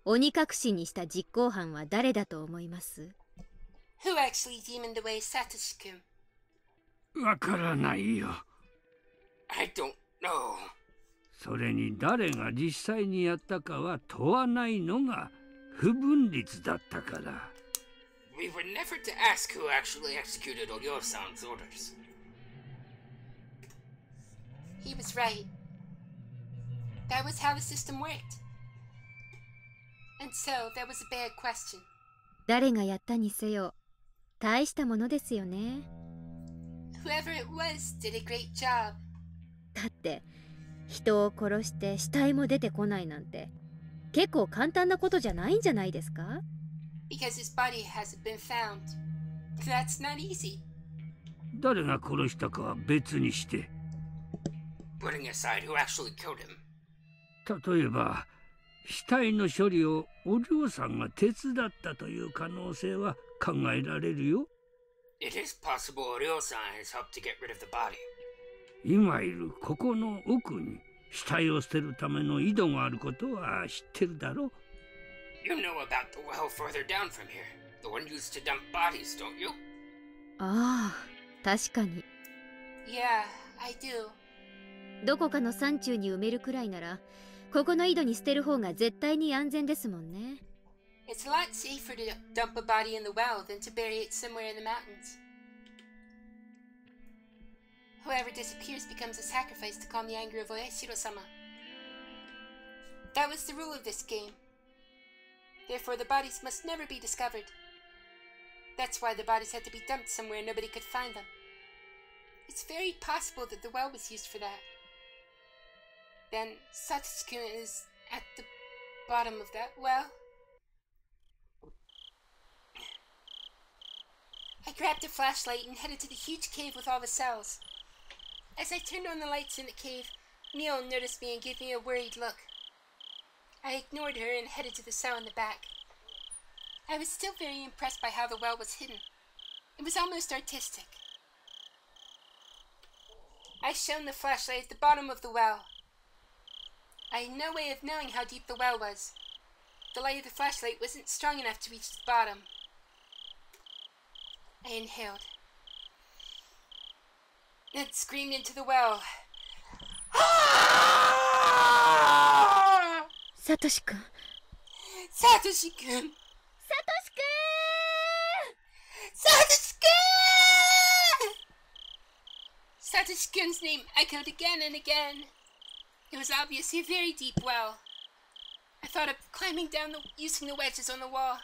鬼隠しにした実行犯は誰だと思います？ Who actually demoned away Satoshi-kun? わからないよ。 I don't know. それに誰が実際にやったかは問わないのが不分律だったから。 We were never to ask who actually executed Oryou-san's orders. He was right. That was how the system worked. And so, that was a bad question. 誰がやったにせよ大したものですよね。 Whoever it was did a great job. だって人を殺して死体も出てこないなんて結構簡単なことじゃないんじゃないですか？ Because his body hasn't been found. That's not easy. 誰が殺したかは別にして、 Putting aside who actually killed him. 例えば死体の処理をお嬢さんが手伝ったという可能性は考えられるよ。 It is possible Oryou-san has helped to get rid of the body. 今いるここの奥に死体を捨てるための井戸があることは知ってるだろ？ You know about the well further down from here. The one used to dump bodies, don't you? ああ、確かに。 Yeah, I do. どこかの山中に埋めるくらいならここの井戸に捨てる方が絶対に安全ですもんね。 It's a lot safer to dump a body in the well than to bury it somewhere in the mountains. Whoever disappears becomes a sacrifice to calm the anger of Oeshiro-sama. That was the rule of this game. Therefore, the bodies must never be discovered. That's why the bodies had to be dumped somewhere nobody could find them. It's very possible that the well was used for that. Then Satoshi-kun is at the bottom of that well. I grabbed a flashlight and headed to the huge cave with all the cells. As I turned on the lights in the cave, Mion noticed me and gave me a worried look. I ignored her and headed to the cell in the back. I was still very impressed by how the well was hidden. It was almost artistic. I shone the flashlight at the bottom of the well. I had no way of knowing how deep the well was. The light of the flashlight wasn't strong enough to reach the bottom. I inhaled. Then screamed into the well. Ah! Satoshi-kun. Satoshi-kun! Satoshi-kun's name echoed again and again. It was obviously a very deep well. I thought of climbing down using the wedges on the wall.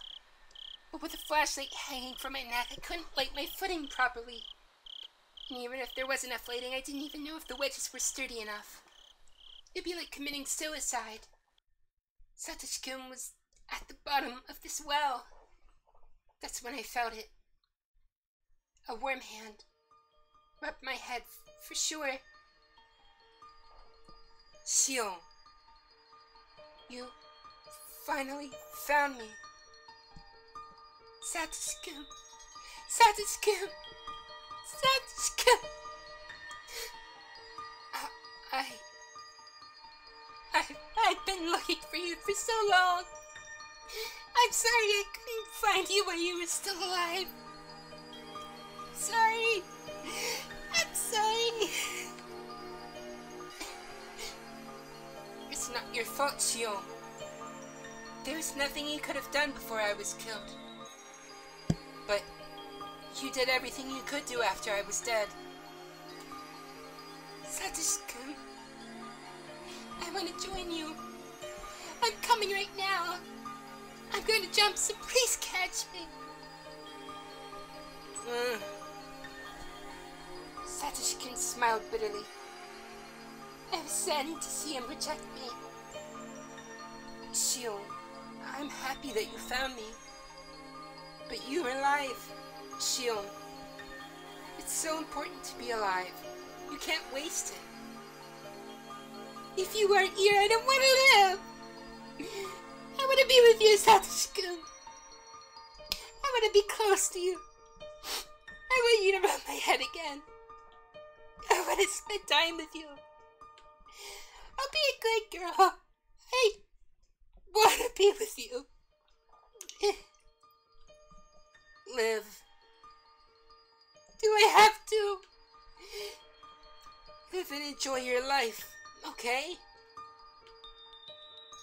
But with a flashlight hanging from my neck, I couldn't light my footing properly. And even if there was enough lighting, I didn't even know if the wedges were sturdy enough. It'd be like committing suicide. Satoshi-kun was at the bottom of this well. That's when I felt it. A warm hand rubbed my head for sure. Shion, you finally found me. Satoshi-kun. Satoshi-kun. Satoshi-kun. I've been looking for you for so long. I'm sorry I couldn't find you while you were still alive. Sorry. I'm sorry. It's not your fault, Shion. There was nothing you could have done before I was killed. But you did everything you could do after I was dead. Satoshi-kun, I want to join you. I'm coming right now. I'm going to jump, so please catch me. Satoshi-kun smiled bitterly. I was saddened to see him reject me. Shion, I'm happy that you found me. But you're alive, Shion. It's so important to be alive. You can't waste it. If you weren't here, I don't want to live. I want to be with you, Satoshi-kun. I want to be close to you. I want you to rub my head again. I want to spend time with you. I'll be a good girl. I want to be with you. Live. Do I have to? Live and enjoy your life, okay?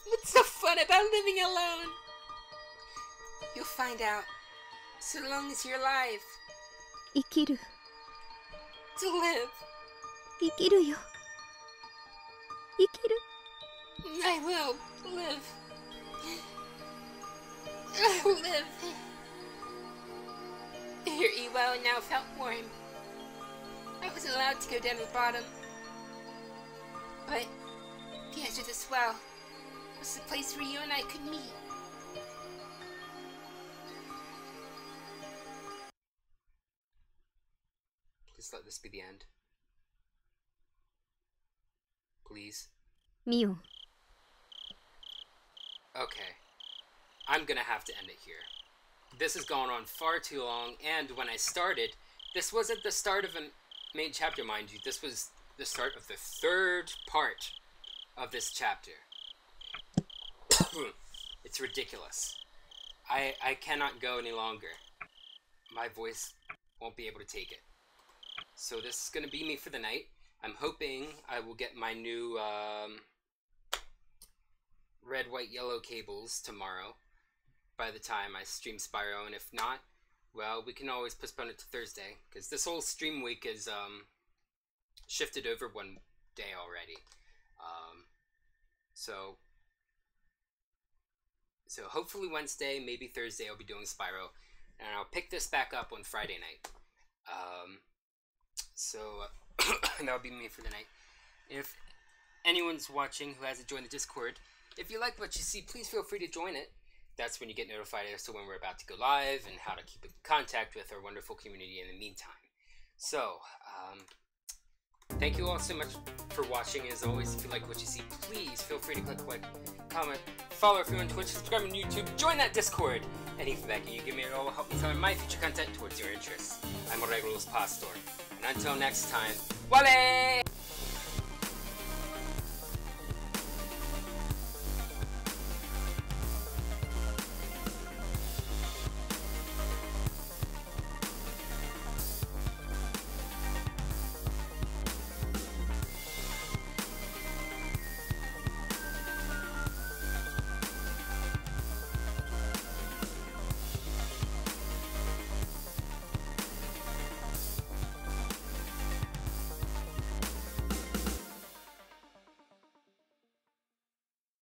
What's so fun about living alone? You'll find out, so long as you're alive. 生きる。 To live. 生きるよ。生きる。 I will live. I will live. Your Iwao now felt warm. I wasn't allowed to go down to the bottom. But the edge of this well was the place where you and I could meet. Please let this be the end. Please. Mion. Okay. I'm gonna have to end it here. This has gone on far too long, and when I started, this wasn't the start of a main chapter, mind you. This was the start of the third part of this chapter. It's ridiculous. I cannot go any longer. My voice won't be able to take it. So this is going to be me for the night. I'm hoping I will get my new red, white, yellow cables tomorrow by the time I stream Spyro, and if not, well, we can always postpone it to Thursday, because this whole stream week is shifted over one day already. So hopefully Wednesday, maybe Thursday, I'll be doing Spyro, and I'll pick this back up on Friday night. That'll be me for the night. If anyone's watching who hasn't joined the Discord, if you like what you see, please feel free to join it. That's when you get notified as to when we're about to go live and how to keep in contact with our wonderful community in the meantime. So, thank you all so much for watching. As always, if you like what you see, please feel free to click like, comment, follow if you're on Twitch, subscribe on YouTube, join that Discord. Any feedback you give me at all will help me tailor my future content towards your interests. I'm Oryou's Pastor, and until next time, Wale!